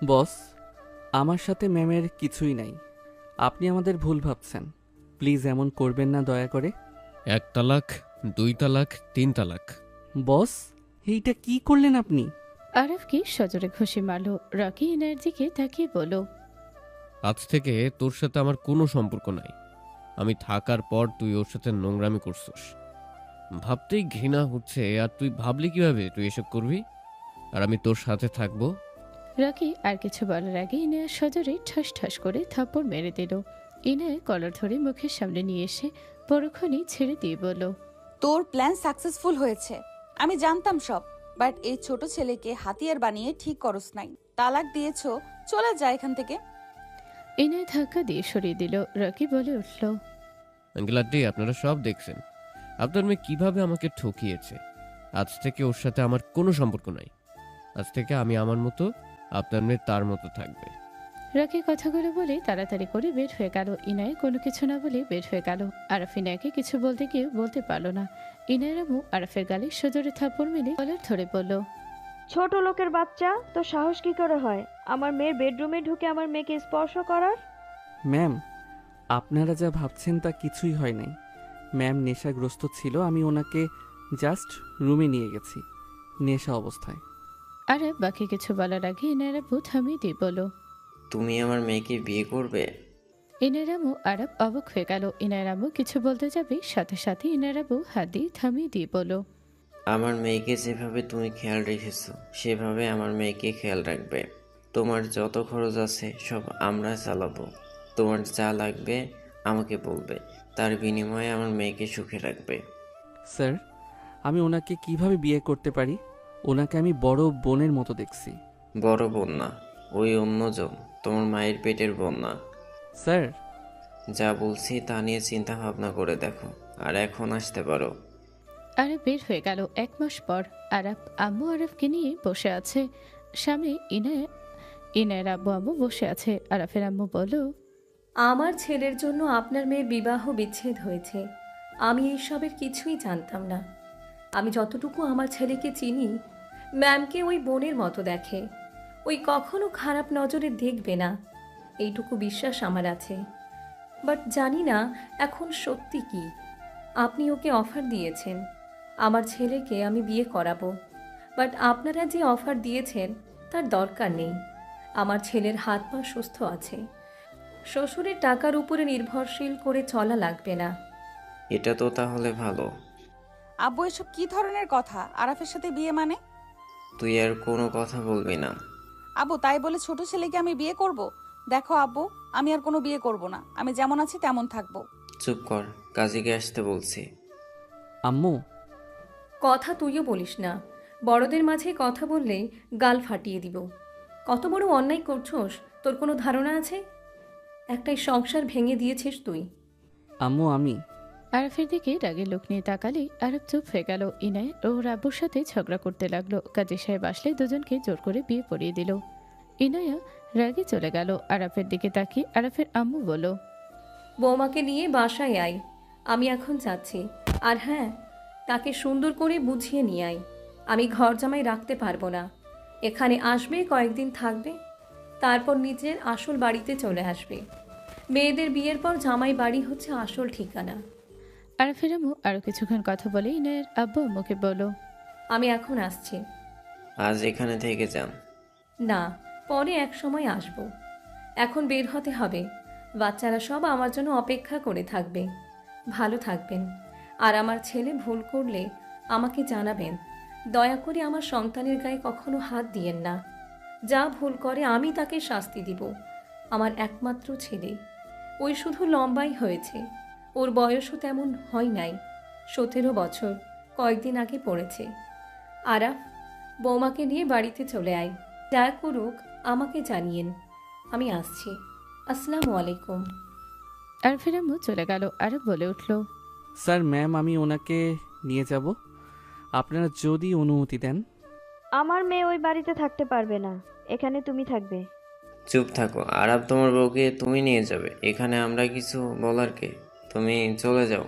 বস, আমার সাথে ম্যামের কিছুই নাই। আপনি আমাদের ভুল ভাবছেন। প্লিজ এমন করবেন না দয়া করে। 1 তালাক, 2 তালাক, 3 তালাক। বস, এইটা কি করলেন আপনি? আরফকে সজোরে ঘুষি মারল। রকি ইনায়ের দিকে তাকিয়ে বলল, আজ থেকে তোর সাথে আমার কোনো সম্পর্ক নাই। আমি থাকার পর তুই ওর সাথে নোংরামি করছিস। ভাবতেই ঘৃণা হচ্ছে। আর তুই ভাবলি কিভাবে তুই এসব করবি? আর আমি তোর সাথে থাকবো? রকি আর কিছু বলার আগে ইনায়া সজোরে ঠাস ঠাস করে থাপ্পড় মেরে দিল। ইনায়া কলার ধরে মুখের সামনে নিয়ে এসে পরক্ষণেই ছেড়ে দিয়ে বলল, তোর প্ল্যান সাকসেসফুল হয়েছে। আমি জানতাম সব, বাট এই ছোট ছেলেকে হাতিয়ার বানিয়ে ঠিক করস নাই। তালাক দিয়েছো, চলে যা এখান থেকে। ইনায়া ধাক্কা দিয়ে সরিয়ে দিল। রকি বলে উঠল, আঙ্কেল আন্টি, আপনারা সব দেখছেন আপনার মেয়ে কিভাবে আমাকে ঠকিয়েছে। আজ থেকে ওর সাথে আমার কোনো সম্পর্ক নাই। আজ থেকে আমি আমার মতো, আপনার মেয়ে তার মতো থাকবে। রকি কথাগুলো বলে তাড়াতাড়ি করে বের হয়ে গেল। ইনায় কোনো কিছু না বলে বের হয়ে গেল। আরাফ ইনায়কে কিছু বলতে গিয়ে বলতে পারল না। ইনায়ের আম্মু আরাফের গালে সজোরে থাপ্পড় মেরে কলার ধরে বলল, ছোট লোকের বাচ্চা, তো সাহস কি করে হয় আমার মেয়ের বেডরুমে ঢুকে আমার মেয়েকে স্পর্শ করার? ম্যাম, আপনারা যা ভাবছেন তা কিছুই হয় নাই। ম্যাম নেশাগ্রস্ত ছিল, আমি ওনাকে জাস্ট রুমে নিয়ে গেছি নেশা অবস্থায়। আরাফ বাকি কিছু বলার আগে ইনায়ের আব্বু থামিয়ে দিয়ে বলল, তুমি আমার মেয়েকে বিয়ে করবে? ইনায়ের আম্মু আরাফ অবাক হয়ে গেল। ইনায়ের আম্মু কিছু বলতে যাবে, সাথে সাথে ইনায়ের আব্বু হাত দিয়ে থামিয়ে দিয়ে বলল, আমার মেয়েকে যেভাবে তুমি খেয়াল রেখেছো সেভাবে আমার মেয়েকে খেয়াল রাখবে। তোমার যত খরচ আছে সব আমরা চালাবো। তোমার যা লাগবে আমাকে বলবে, তার বিনিময়ে আমার মেয়েকে সুখে রাখবে। স্যার, আমি ওনাকে কিভাবে বিয়ে করতে পারি? ওনাকে আমি বড় বোনের মতো দেখছি। বড় বোন না, ওই অন্যজন, তোমার মায়ের পেটের বোন না। স্যার, যা বলছি তা নিয়ে চিন্তা ভাবনা করে দেখো, আর এখন আসতে পারো। আরাফ বের হয়ে গেল। 1 মাস পর আরাফ আম্মু আরাফকে নিয়ে বসে আছে। সামনে ইনায়ের আব্বু আম্মু বসে আছে। আরাফের আম্মু বলল, আমার ছেলের জন্য আপনার মেয়ের বিবাহ বিচ্ছেদ হয়েছে। আমি এইসবের কিছুই জানতাম না। আমি যতটুকু আমার ছেলেকে চিনি, ম্যামকে ওই বোনের মতো দেখে। ওই কখনো খারাপ নজরে দেখবে না, এইটুকু বিশ্বাস আমার আছে। বাট জানি না এখন সত্যি কি। আপনি ওকে অফার দিয়েছেন আমার ছেলেকে আমি বিয়ে করাবো, বাট আপনারা যে অফার দিয়েছেন তার দরকার নেই। আমার ছেলের হাত পা সুস্থ আছে, শ্বশুরের টাকার উপরে নির্ভরশীল করে চলা লাগবে না। এটা তো তাহলে ভালো। আব্বু, এসব কি ধরনের কথা? আরাফের সাথে বিয়ে মানে? তুই আর কোনো কথা বলবি না। আব্বু, তাই বলে ছোট ছেলেকে আমি বিয়ে করব? দেখো আব্বু, আমি আর কোনো বিয়ে করব না। আমি যেমন আছি তেমন থাকবো। চুপ কর, কাজীকে আসতে বলছি। আম্মু। কথা তুইও বলিস না, বড়দের মাঝে কথা বললে গাল ফাটিয়ে দিব। কত বড় অন্যায় করছোস তোর কোনো ধারণা আছে? একটাই সংসার ভেঙে দিয়েছিস তুই। আম্মু, আমি আরাফের দিকে রাগের লোক নিয়ে তাকালে আরাফ চুপ হয়ে গেল। ইনায় ও রাব্বুর সাথে ঝগড়া করতে লাগলো। কাজী সাহেব আসলে দুজনকে জোর করে বিয়ে পড়িয়ে দিল। ইনায়া রাগে চলে গেল। আরাফের দিকে তাকিয়ে আরাফের আম্মু বলল, বৌমাকে নিয়ে বাসায় আয়, আমি এখন যাচ্ছি। আর হ্যাঁ, তাকে সুন্দর করে বুঝিয়ে নিয়ে আয়। আমি ঘর জামাই রাখতে পারবো না। এখানে আসবে, কয়েকদিন থাকবে, তারপর নিজের আসল বাড়িতে চলে আসবে। মেয়েদের বিয়ের পর জামাই বাড়ি হচ্ছে আসল ঠিকানা। আরাফের আম্মু আরো কিছুক্ষণ কথা বলে ইনায়ের আব্বু আম্মুকে বলল, আমি এখন আসছি। আজ এখানে থেকে যান। না, পরে এক সময় আসব। এখন বের হতে হবে। বাচ্চারা সব আমার জন্য অপেক্ষা করে থাকবে। ভালো থাকবেন। আর আমার ছেলে ভুল করলে আমাকে জানাবেন। দয়া করে আমার সন্তানের গায়ে কখনো হাত দিয়েন না। যা ভুল করে আমি তাকে শাস্তি দিব। আমার একমাত্র ছেলে, ওই শুধু লম্বাই হয়েছে, ওর বয়সও তেমন হয় নাই। 17 বছর কয়েকদিন আগে পড়েছে। আরাফ, বৌমাকে নিয়ে বাড়িতে চলে আয়। যা করুক আমাকে জানিয়েন। আমি আসছি। আসসালামু আলাইকুম। আরাফের আম্মু চলে গেল। আরাফ বলে উঠল, স্যার, ম্যাম, আমি ওনাকে নিয়ে যাব, আপনারা যদি অনুমতি দেন। আমার মেয়ে ওই বাড়িতে থাকতে পারবে না, এখানে তুমি থাকবে। চুপ থাকো। আরব তোমার বউকে তুমি নিয়ে যাবে, এখানে আমরা কিছু বলার কে? তুমি চলে যাও।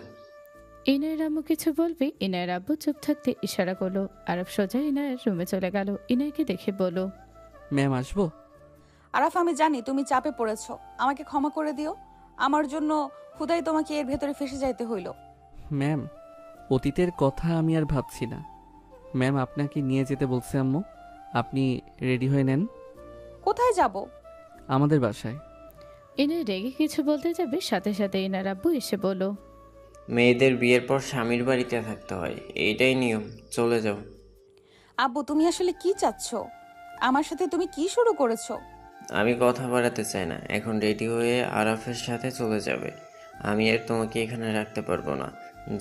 ইনায়ের আম্মু কিছু বলবে ইনায়ের আব্বু চুপ থাকতে ইশারা করলো। আরাফ সোজা ইনায়ের রুমে চলে গেল। ইনায়কে দেখে বলল, ম্যাম, আসবো? আরাফ, আমি জানি তুমি চাপে পড়েছো, আমাকে ক্ষমা করে দিও। আমার জন্য খুদাই তোমাকে এর ভেতরে ফেসে যাইতে হইল। ম্যাম, অতীতের কথা আমি আর ভাবছি না। ম্যাম, আপনাকে নিয়ে যেতে বলছে আম্মু। আপনি রেডি হয়ে নেন। কোথায় যাব? আমাদের বাসায়। ইনায় রেগে কিছু বলতে যাবে, সাথে সাথে ইনার আব্বু এসে বলল, মেয়েদের বিয়ের পর স্বামীর বাড়িতে থাকতে হয়, এইটাই নিয়ম। চলে যাও। আব্বু, তুমি আসলে কি চাচ্ছ? আমার সাথে তুমি কি শুরু করেছো? আমি কথা বাড়াতে চাই না, এখন রেডি হয়ে আরাফের সাথে চলে যাবে। আমি আর তোমাকে এখানে রাখতে পারবো না।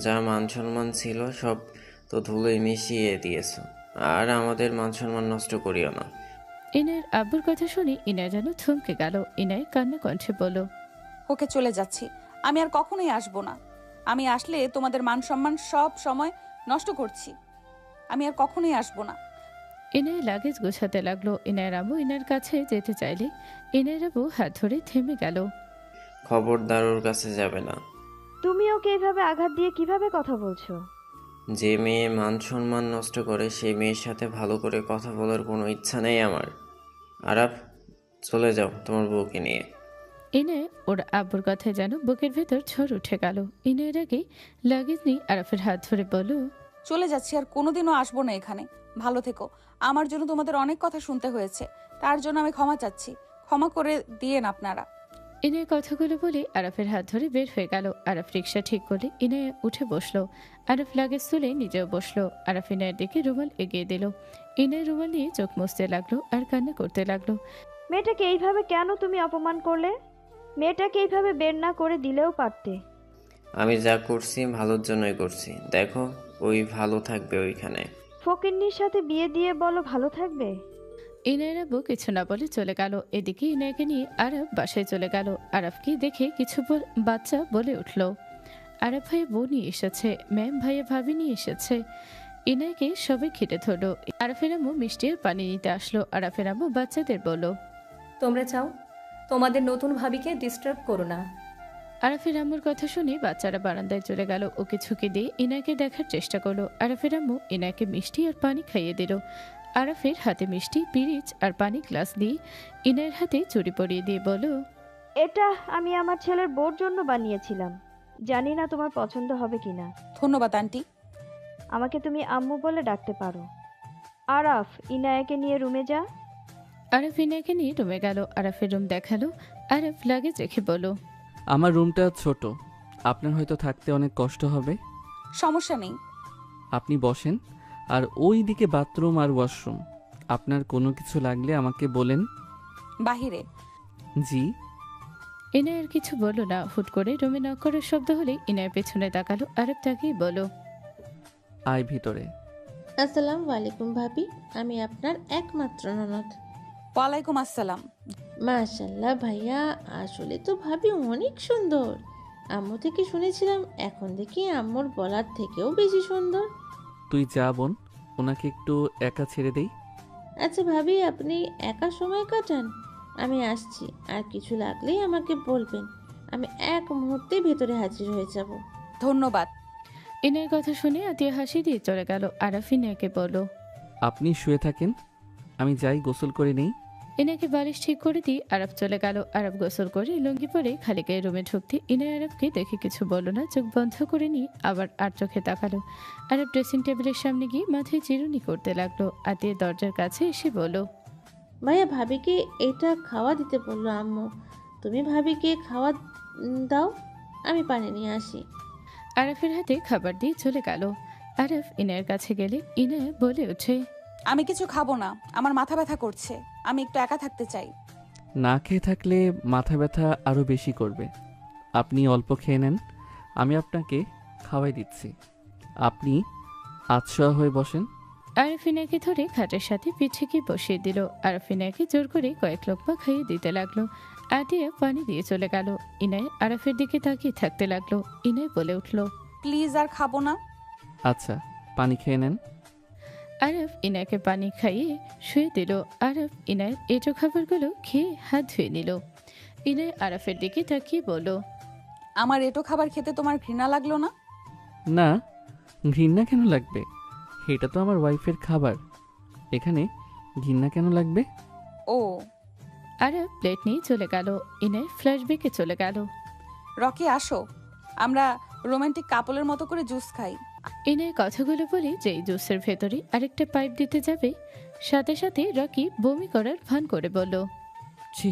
যা মান সম্মান ছিল সব তো ধুলোয় মিশিয়ে দিয়েছো, আর আমাদের মান সম্মান নষ্ট করিও না। ইনায়ের আব্বুর কথা শুনে ইনায় যেন থমকে গেল। ইনায় কান্না কণ্ঠে বলল, ওকে, চলে যাচ্ছি। আমি আর কখনোই আসবো না। আমি আসলে তোমাদের মান সম্মান সব সময় নষ্ট করছি। আমি আর কখনোই আসবো না। ইনায় লাগেজ গোছাতে লাগলো। ইনায়ের আম্মু ইনার কাছে যেতে চাইলে ইনায়ের আব্বু হাত ধরে থেমে গেল। খবরদার ওর কাছে যাবে না। তুমি ওকে এইভাবে আঘাত দিয়ে কিভাবে কথা বলছো? যে মেয়ে মান সম্মান নষ্ট করে সেই মেয়ের সাথে ভালো করে কথা বলার কোনো ইচ্ছা নেই আমার। আরাফ, চলে যাও তোমার বউকে নিয়ে। ইনায় ওর আব্বুর কথায় যেন বুকের ভেতর ঝড় উঠে গেল। ইনায়ের আগে লাগেজ নিয়ে আরাফের হাত ধরে বলল, চলে যাচ্ছি, আর কোনোদিনও আসবো না এখানে। ভালো থেকো। আমার জন্য তোমাদের অনেক কথা শুনতে হয়েছে, তার জন্য আমি ক্ষমা চাচ্ছি। ক্ষমা করে দিয়েন আপনারা। ইনায় কথাগুলো বলে আরাফের হাত ধরে বের হয়ে গেল। আরাফ রিক্সা ঠিক করলে ইনায় উঠে বসলো। আরাফ লাগেজ তুলে নিজেও বসলো। আরাফ ইনায়ের দিকে রুমাল এগিয়ে দিল। ইনায় রুমাল নিয়ে চোখ মুছতে লাগলো আর কান্না করতে লাগলো। মেয়েটাকে এইভাবে কেন তুমি অপমান করলে? মেয়েটাকে এইভাবে বের না করে দিলেও পারতে। আমি যা করছি ভালোর জন্যই করছি। দেখো, ওই ভালো থাকবে ওইখানে। ফকিন্নির সাথে বিয়ে দিয়ে বলো ভালো থাকবে? ইনায়ের আব্বু কিছু না বলে চলে গেল। এদিকে ইনায়কে নিয়ে আরাফ বাসায় চলে গেল। আরাফকে দেখে কিছু বাচ্চা বলে উঠল, আরাফ ভাইয়া বউ নিয়ে এসেছে, ম্যাম ভাইয়া ভাবি নিয়ে এসেছে। ইনায়কে সবাই ঘিরে ধরলো। আরাফের আম্মু মিষ্টি আর পানি নিতে আসলো। আরাফের আম্মু বাচ্চাদের বলল, তোমরা চাও, তোমাদের নতুন ভাবিকে ডিস্টার্ব করো না। আরাফের আম্মুর কথা শুনে বাচ্চারা বারান্দায় চলে গেল। ওকে ঝুঁকে দিয়ে ইনায়কে দেখার চেষ্টা করলো। আরাফের আম্মু ইনায়কে মিষ্টি আর পানি খাইয়ে দিল। আরাফের হাতে মিষ্টি, পিরিচ আর পানি গ্লাস দিয়ে ইনায়ের হাতে চুড়ি পরিয়ে দিয়ে বলল, এটা আমি আমার ছেলের বউর জন্য বানিয়েছিলাম। জানি না তোমার পছন্দ হবে কিনা। ধন্যবাদ আন্টি। আমাকে তুমি আম্মু বলে ডাকতে পারো। আরাফ, ইনায়াকে নিয়ে রুমে যা। আরাফ ইনায়কে নিয়ে রুমে গেল। আরাফের রুম দেখালো। আরাফ লাগেজ রেখে বলল, আমার রুমটা ছোট, আপনার হয়তো থাকতে অনেক কষ্ট হবে। সমস্যা নেই। আপনি বসেন, আর ওই দিকে বাথরুম আর ওয়াশরুম। আপনার কোনো কিছু লাগলে আমাকে বলেন। বাহিরে। জি। ইনায় আর কিছু বলল না। হুট করে রুমে নক করার শব্দ হলে ইনায়ের পেছনে তাকালো। আরাফ তাকেই বলল, আয় ভিতরে। আসসালামু আলাইকুম ভাবি, আমি আপনার একমাত্র ননদ। ওয়ালাইকুম আসসালাম। মাশাল্লাহ ভাইয়া, আসলে তো ভাবি অনেক সুন্দর। আম্মু থেকে শুনেছিলাম, এখন দেখি আম্মুর বলার থেকেও বেশি সুন্দর। তুই যা বোন, ওনাকে একটু একা ছেড়ে দেই। আচ্ছা ভাবি, আপনি একা সময় কাটান, আমি আসছি। আর কিছু লাগলেই আমাকে বলবেন, আমি এক মুহূর্তে ভেতরে হাজির হয়ে যাব। ধন্যবাদ। ইনায়ের কথা শুনে আতিয়া হাসি দিয়ে চলে গেল। আরাফ ইনায়কে বলল, আপনি শুয়ে থাকেন, আমি যাই গোসল করে নেই। ইনায়কে বালিশ ঠিক করে দিয়ে আরাফ চলে গেল। আরাফ গোসল করে লুঙ্গি পরে খালি গায়ে রুমে ঢুকতে ইনায় আরাফকে দেখে কিছু বলল না। চোখ বন্ধ করে নিয়ে আবার আর চোখে তাকালো। আরাফ ড্রেসিং টেবিলের সামনে গিয়ে মাথায় চিরুনি করতে লাগলো। আতিয়া দরজার কাছে এসে বলল, ভাইয়া, ভাবিকে এটা খাওয়া দিতে বললো আম্মু। তুমি ভাবিকে খাওয়া দাও, আমি পানি নিয়ে আসি। আরাফের হাতে খাবার দিয়ে চলে গেল। আরাফ ইনায়ের কাছে গেলে ইনায় বলে ওঠে, আমি কিছু খাবো না, আমার মাথা ব্যথা করছে। আমি একটু একা থাকতে চাই। না খেয়ে থাকলে মাথা ব্যথা আরও বেশি করবে। আপনি অল্প খেয়ে নেন, আমি আপনাকে খাওয়াই দিচ্ছি। আপনি আতশোয়া হয়ে বসেন। আরাফ ইনায়কে ধরে খাটের সাথে পিঠে গিয়ে বসিয়ে দিল। আরাফ ইনায়কে জোর করে কয়েক লোকমা খাইয়ে দিতে লাগলো। আতিয়া পানি দিয়ে চলে গেল। ইনায় আরাফের দিকে তাকিয়ে থাকতে লাগলো। ইনায় বলে উঠল, প্লিজ, আর খাবো না। আচ্ছা, পানি খেয়ে নেন। আরাফ ইনায়কে পানি খাইয়ে শুয়ে দিল। আরাফ ইনায়ের এঁটো খাবারগুলো খেয়ে হাত ধুয়ে নিল। ইনায় আরাফের দিকে তাকিয়ে বলল, আমার এটো খাবার খেতে তোমার ঘৃণা লাগলো না? না, ঘৃণা কেন লাগবে? এটা তো আমার ওয়াইফের খাবার, এখানে ঘৃণা কেন লাগবে? ও। আরব প্লেট নিয়ে চলে গেল। ইনায় ফ্ল্যাশব্যাকে চলে গেল। রকি আসো, আমরা রোমান্টিক কাপলের মতো করে জুস খাই। ইনায় কথাগুলো বলে যেই জুসের ভেতরে আরেকটা পাইপ দিতে যাবে, সাথে সাথে রকি বমি করার ভান করে বলল, ছি,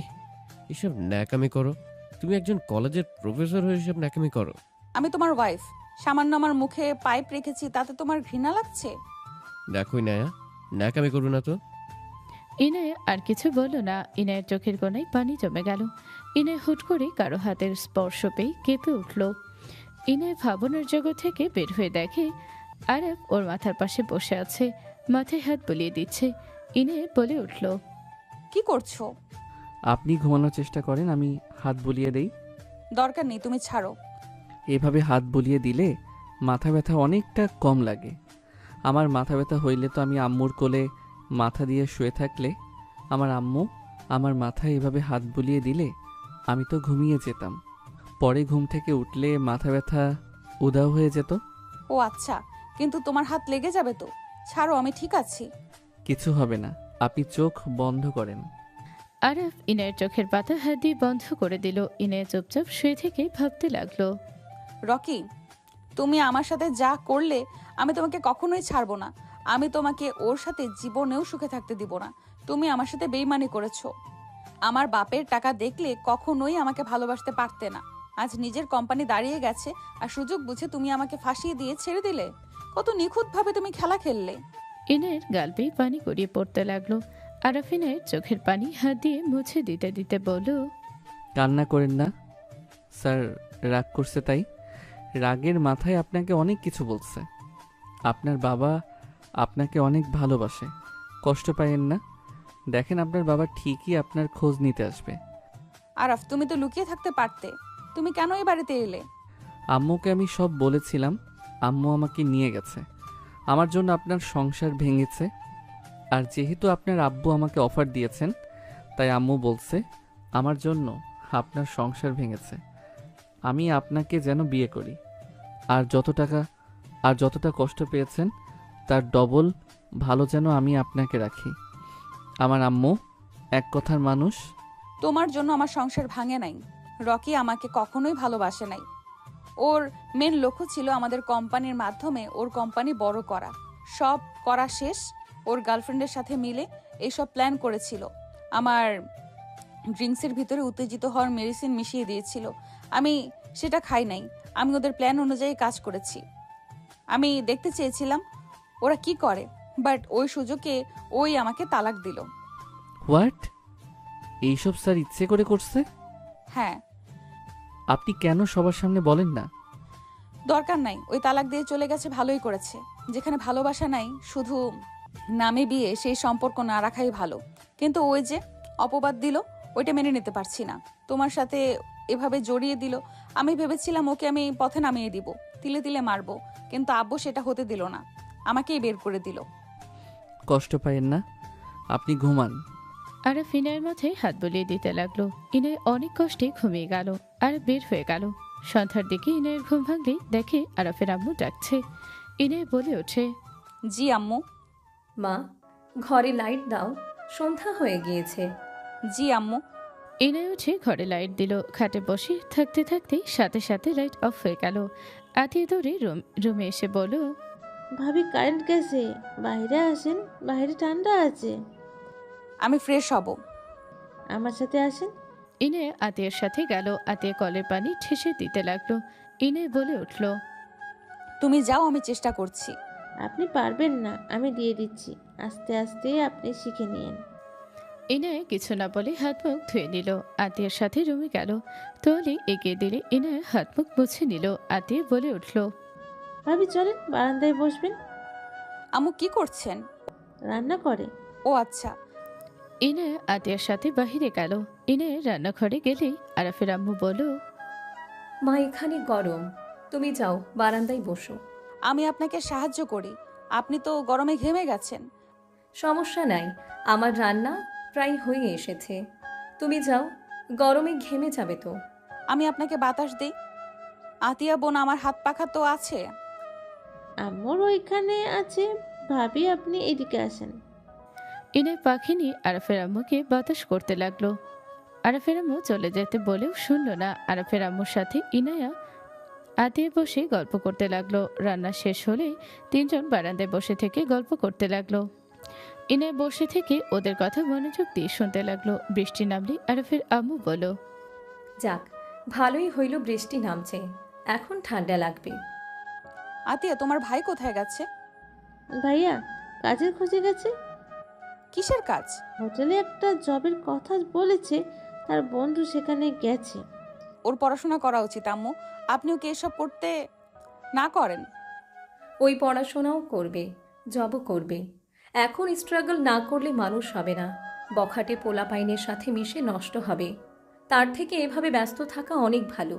এসব ন্যাকামি করো? তুমি একজন কলেজের প্রফেসর হয়ে এসব ন্যাকামি করো? আমি তোমার ওয়াইফ, সামান্য আমার মুখে পাইপ রেখেছি, তাতে তোমার ঘৃণা লাগছে? দেখোই নায়া, ন্যাকামি করবে না তো। ইনায় আর কিছু বলল না। ইনায়ের চোখের কোণায় পানি জমে গেল। ইনায় হুট করে কারো হাতের স্পর্শ পেয়ে কেঁপে উঠল। ইনায় ভাবনার জগৎ থেকে বের হয়ে দেখে আরব ওর মাথার পাশে বসে আছে, মাথায় হাত বুলিয়ে দিচ্ছে। ইনায় বলে উঠল, কি করছো? আপনি ঘুমানোর চেষ্টা করেন, আমি হাত বুলিয়ে দেই। দরকার নেই, তুমি ছাড়ো। এভাবে হাত বুলিয়ে দিলে মাথা ব্যথা অনেকটা কম লাগে। আমার মাথা ব্যথা হইলে তো আমি আম্মুর কোলে মাথা দিয়ে শুয়ে থাকলে আমার আম্মু আমার মাথায় এভাবে হাত বুলিয়ে দিলে আমি তো ঘুমিয়ে যেতাম। পরে ঘুম থেকে উঠলে মাথা ব্যথা উধাও হয়ে যেত। ও আচ্ছা, কিন্তু তোমার হাত লেগে যাবে তো। ছাড়ো, আমি ঠিক আছি। কিছু হবে না, আপনি চোখ বন্ধ করেন। আরব ইনায়ের চোখের পাতা হাত দিয়ে বন্ধ করে দিল। ইনায় চুপচাপ শুয়ে থেকে ভাবতে লাগলো। রকি, তুমি আমার সাথে যা করলে আমি তোমাকে কখনোই ছাড়বো না। আমি তোমাকে ওর সাথে জীবনেও সুখে থাকতে দিব না। তুমি আমার সাথে বেইমানি করেছো। আমার বাপের টাকা দেখলে কখনোই আমাকে ভালোবাসতে পারতে না। আজ নিজের কোম্পানি দাঁড়িয়ে গেছে আর সুযোগ বুঝে তুমি আমাকে ফাঁসিয়ে দিয়ে ছেড়ে দিলে। কত নিখুঁতভাবে তুমি খেলা খেললে। ইনায়ের গাল বেয়ে পানি গড়িয়ে পড়তে লাগলো। আরব ইনায়ের চোখের পানি হাত দিয়ে মুছে দিতে দিতে বলল, কান্না করেন না স্যার, রাগ করছে তাই। রাগের মাথায় আপনাকে অনেক কিছু বলছে। আপনার বাবা আপনাকে অনেক ভালোবাসে, কষ্ট পাইয়েন না। দেখেন আপনার বাবা ঠিকই আপনার খোঁজ নিতে আসবে। আরফ, তুমি তো লুকিয়ে থাকতে পারতে। তুমি কেন এই বাড়িতে এলে? আম্মুকে আমি সব বলেছিলাম, আম্মু আমাকে নিয়ে গেছে। আমার জন্য আপনার সংসার ভেঙেছে, আর যেহেতু আপনার আব্বু আমাকে অফার দিয়েছেন, তাই আম্মু বলছে আমার জন্য আপনার সংসার ভেঙেছে। আমি আপনাকে যেন বিয়ে করি, আর যতটা কষ্ট পেয়েছেন তার ডবল ভালো যেন আমি আপনাকে রাখি। আমার আম্মু এক কথার মানুষ। তোমার জন্য আমার সংসার ভাঙে নাই। রকি আমাকে কখনোই ভালোবাসে নাই। ওর মেন লক্ষ্য ছিল আমাদের কোম্পানির মাধ্যমে ওর কোম্পানি বড় করা। সব করা শেষ, ওর গার্লফ্রেন্ডের সাথে মিলে এইসব প্ল্যান করেছিল। আমার ড্রিঙ্কসের ভিতরে উত্তেজিত হওয়ার মেডিসিন মিশিয়ে দিয়েছিল। আমি সেটা খাই নাই। আমি ওদের প্ল্যান অনুযায়ী কাজ করেছি। আমি দেখতে চেয়েছিলাম ওরা কি করে, বাট ওই সুযোগে ওই আমাকে তালাক দিল। হোয়াট? এইসব স্যার ইচ্ছে করে করছে? হ্যাঁ। আপনি কেন সবার সামনে বলেন না? দরকার নাই, ওই তালাক দিয়ে চলে গেছে, ভালোই করেছে। যেখানে ভালোবাসা নাই, শুধু নামে বিয়ে, সেই সম্পর্ক না রাখাই ভালো। কিন্তু ওই যে অপবাদ দিল, ওইটা মেনে নিতে পারছি না। তোমার সাথে এভাবে জড়িয়ে দিল। আমি ভেবেছিলাম ওকে আমি পথে নামিয়ে দিব, তিলে তিলে মারবো, কিন্তু আব্বু সেটা হতে দিল না, আমাকেই বের করে দিল। কষ্ট পাইয়েন না, আপনি ঘুমান। আরব ইনায়ের মাথায় হাত বুলিয়ে দিতে লাগলো। ইনায় অনেক কষ্টে ঘুমিয়ে গেল আর বের হয়ে গেল। সন্ধ্যার দিকে ইনায়ের ঘুম ভাঙলেই দেখে আরফের আম্মু ডাকছে। ইনায় বলে ওঠে, জি আম্মু। মা, ঘরে লাইট দাও, সন্ধ্যা হয়ে গিয়েছে। জি আম্মু। ইনায় উঠে ঘরে লাইট দিল। খাটে বসে থাকতে থাকতে সাথে সাথে লাইট অফ হয়ে গেল। আতিয়ে দৌড়ে রুমে এসে বলল, ভাবি কারেন্ট গেছে, বাইরে আসেন, বাইরে ঠান্ডা আছে। আমি ফ্রেশ হব। আমার সাথে আসেন। ইনায় আতিয়ার সাথে গেল। আতিয়া কলের পানি ঠেসে দিতে লাগলো। ইনায় বলে উঠল, তুমি যাও, আমি চেষ্টা করছি। আপনি পারবেন না, আমি দিয়ে দিচ্ছি। আস্তে আস্তে আপনি শিখে নিয়েন। ইনায় কিছু না বলে হাত মুখ ধুয়ে নিল। আতিয়ার সাথে রুমে গেল। তোয়ালে এগিয়ে দিলে ইনায় হাত মুখ মুছে নিল। আতিয়া বলে উঠল, ভাবি চলেন, বারান্দায় বসবেন। আম্মু কি করছেন? রান্না করে। ও আচ্ছা। ইনায় আতিয়ার সাথে বাহিরে গেল। ইনায় রান্নাঘরে গেলেই আরাফের আম্মু বলল, মা, এখানে গরম, তুমি যাও বারান্দায় বসো। আমি আপনাকে সাহায্য করি, আপনি তো গরমে ঘেমে গেছেন। সমস্যা নাই, আমার রান্না প্রায় হয়ে এসেছে। তুমি যাও, গরমে ঘেমে যাবে তো। আমি আপনাকে বাতাস দেই। আতিয়া বোন, আমার হাত পাখা তো আছে। আম্মুর ওইখানে আছে। ভাবি আপনি এদিকে আসেন। ইনায় পাখি নিয়ে আরাফের আম্মুকে বাতাস করতে লাগলো। আরাফের আম্মু চলে যেতে বলেও শুনল না। আরাফের আম্মুর সাথে ইনায়া আতিয়ে বসে গল্প করতে লাগলো। রান্না শেষ হলে তিনজন বারান্দায় বসে থেকে গল্প করতে লাগলো। ইনায়া বসে থেকে ওদের কথা মনোযোগ দিয়ে শুনতে লাগলো। বৃষ্টি নামলে আরাফের আম্মু বলল, যাক, ভালোই হইল বৃষ্টি নামছে, এখন ঠান্ডা লাগবে। আতিয়া, তোমার ভাই কোথায় গেছে? ভাইয়া কাজের খোঁজে গেছে। কিসের কাজ? হোটেলে একটা জবের কথা বলেছে, তার বন্ধু সেখানে গেছে। ওর পড়াশোনা করা উচিত আম্মু। আপনিও কি এসব করতে না করেন? ওই পড়াশোনাও করবে, জবও করবে। এখন স্ট্রাগল না করলে মানুষ হবে না, বখাটে পোলাপাইনের সাথে মিশে নষ্ট হবে। তার থেকে এভাবে ব্যস্ত থাকা অনেক ভালো।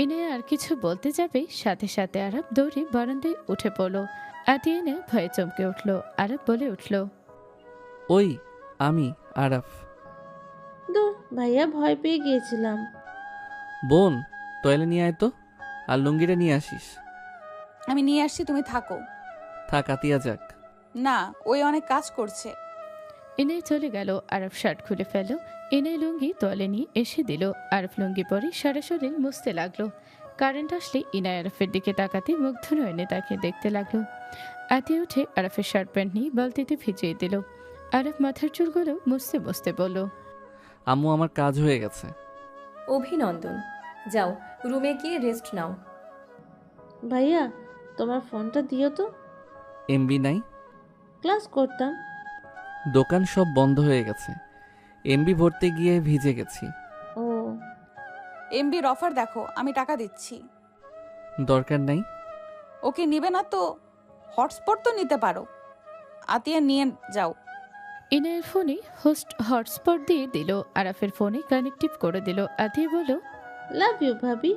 ইনায়া আর কিছু বলতে যাবে, সাথে সাথে আরাফ দৌড়ে বারান্দায় উঠে পড়ল। আতিয়া এনে ভয়ে চমকে উঠল। আরাফ বলে উঠল, ওই আমি আরাফ। দূর, ভাইয়া ভয় পেয়ে গিয়েছিলাম। বোন, টয়লে নিয়ে আয় তো, আর লুঙ্গিটা নিয়ে আসিস। আমি নিয়ে আসছি, তুমি থাকো। থাক, আতিয়া যাক। না, ওই অনেক কাজ করছে। ইনায় চলে গেল। আরাফ শার্ট খুলে ফেলল। ইনায় লুঙ্গি তোয়ালে নিয়ে এসে দিল। আরাফ লুঙ্গি পরে সারা শরীর মুছতে লাগলো। কারেন্ট আসলে ইনায় আরাফের দিকে তাকাতে মুগ্ধ নয়নে তাকে দেখতে লাগলো। আতিয়া উঠে আরাফের শার্ট প্যান্ট নিয়ে বালতিতে ভিজিয়ে দিল। আরাফ মাথার চুলগুলো মুছতে মুছতে বলল, আম্মু, আমার কাজ হয়ে গেছে। অভিনন্দন। যাও, রুমে গিয়ে রেস্ট নাও। ভাইয়া তোমার ফোনটা দিও তো, এমবি নাই। ক্লাস করতাম। দোকান সব বন্ধ হয়ে গেছে, এমবি ভরতে গিয়ে ভিজে গেছি। ও, এমবির অফার দেখো, আমি টাকা দিচ্ছি। দরকার নাই। ওকে নিবে না তো হটস্পট তো নিতে পারো। আতিয়া, নিয়ে যাও। ইনায়ের ফোনে হটস্পট দিয়ে দিল। আরাফের ফোনে কানেক্টিভ করে দিল। আতিয়া বলল, লাভ ইউ ভাবি।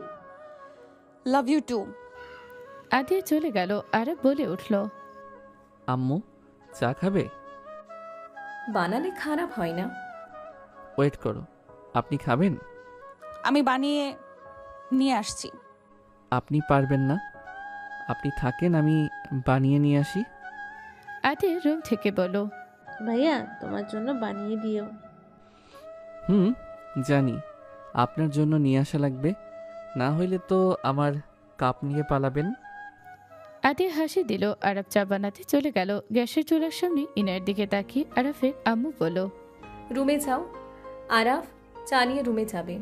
লাভ ইউ টু। আতিয়া চলে গেল। আরাফ বলে উঠল, আম্মু, চা খাবে? বানালে খারাপ হয় না। ওয়েট করো, আপনি খাবেন? আমি বানিয়ে নিয়ে আসছি। আপনি পারবেন না, আপনি থাকেন, আমি বানিয়ে নিয়ে আসি। আতিয়া রুম থেকে বলল, ভাইয়া তোমার জন্য বানিয়ে দিও। হুম, জানি আপনার জন্য নিয়ে আসা লাগবে, না হইলে তো আমার কাপ নিয়ে পালাবেন। আতিয়া হাসি দিল। আরাফ চা বানাতে চলে গেল। গ্যাসের চুলার সামনে ইনায়ের দিকে তাকিয়ে আরাফের আম্মু বলল, রুমে যাও। আরাফ চা নিয়ে রুমে যাবে।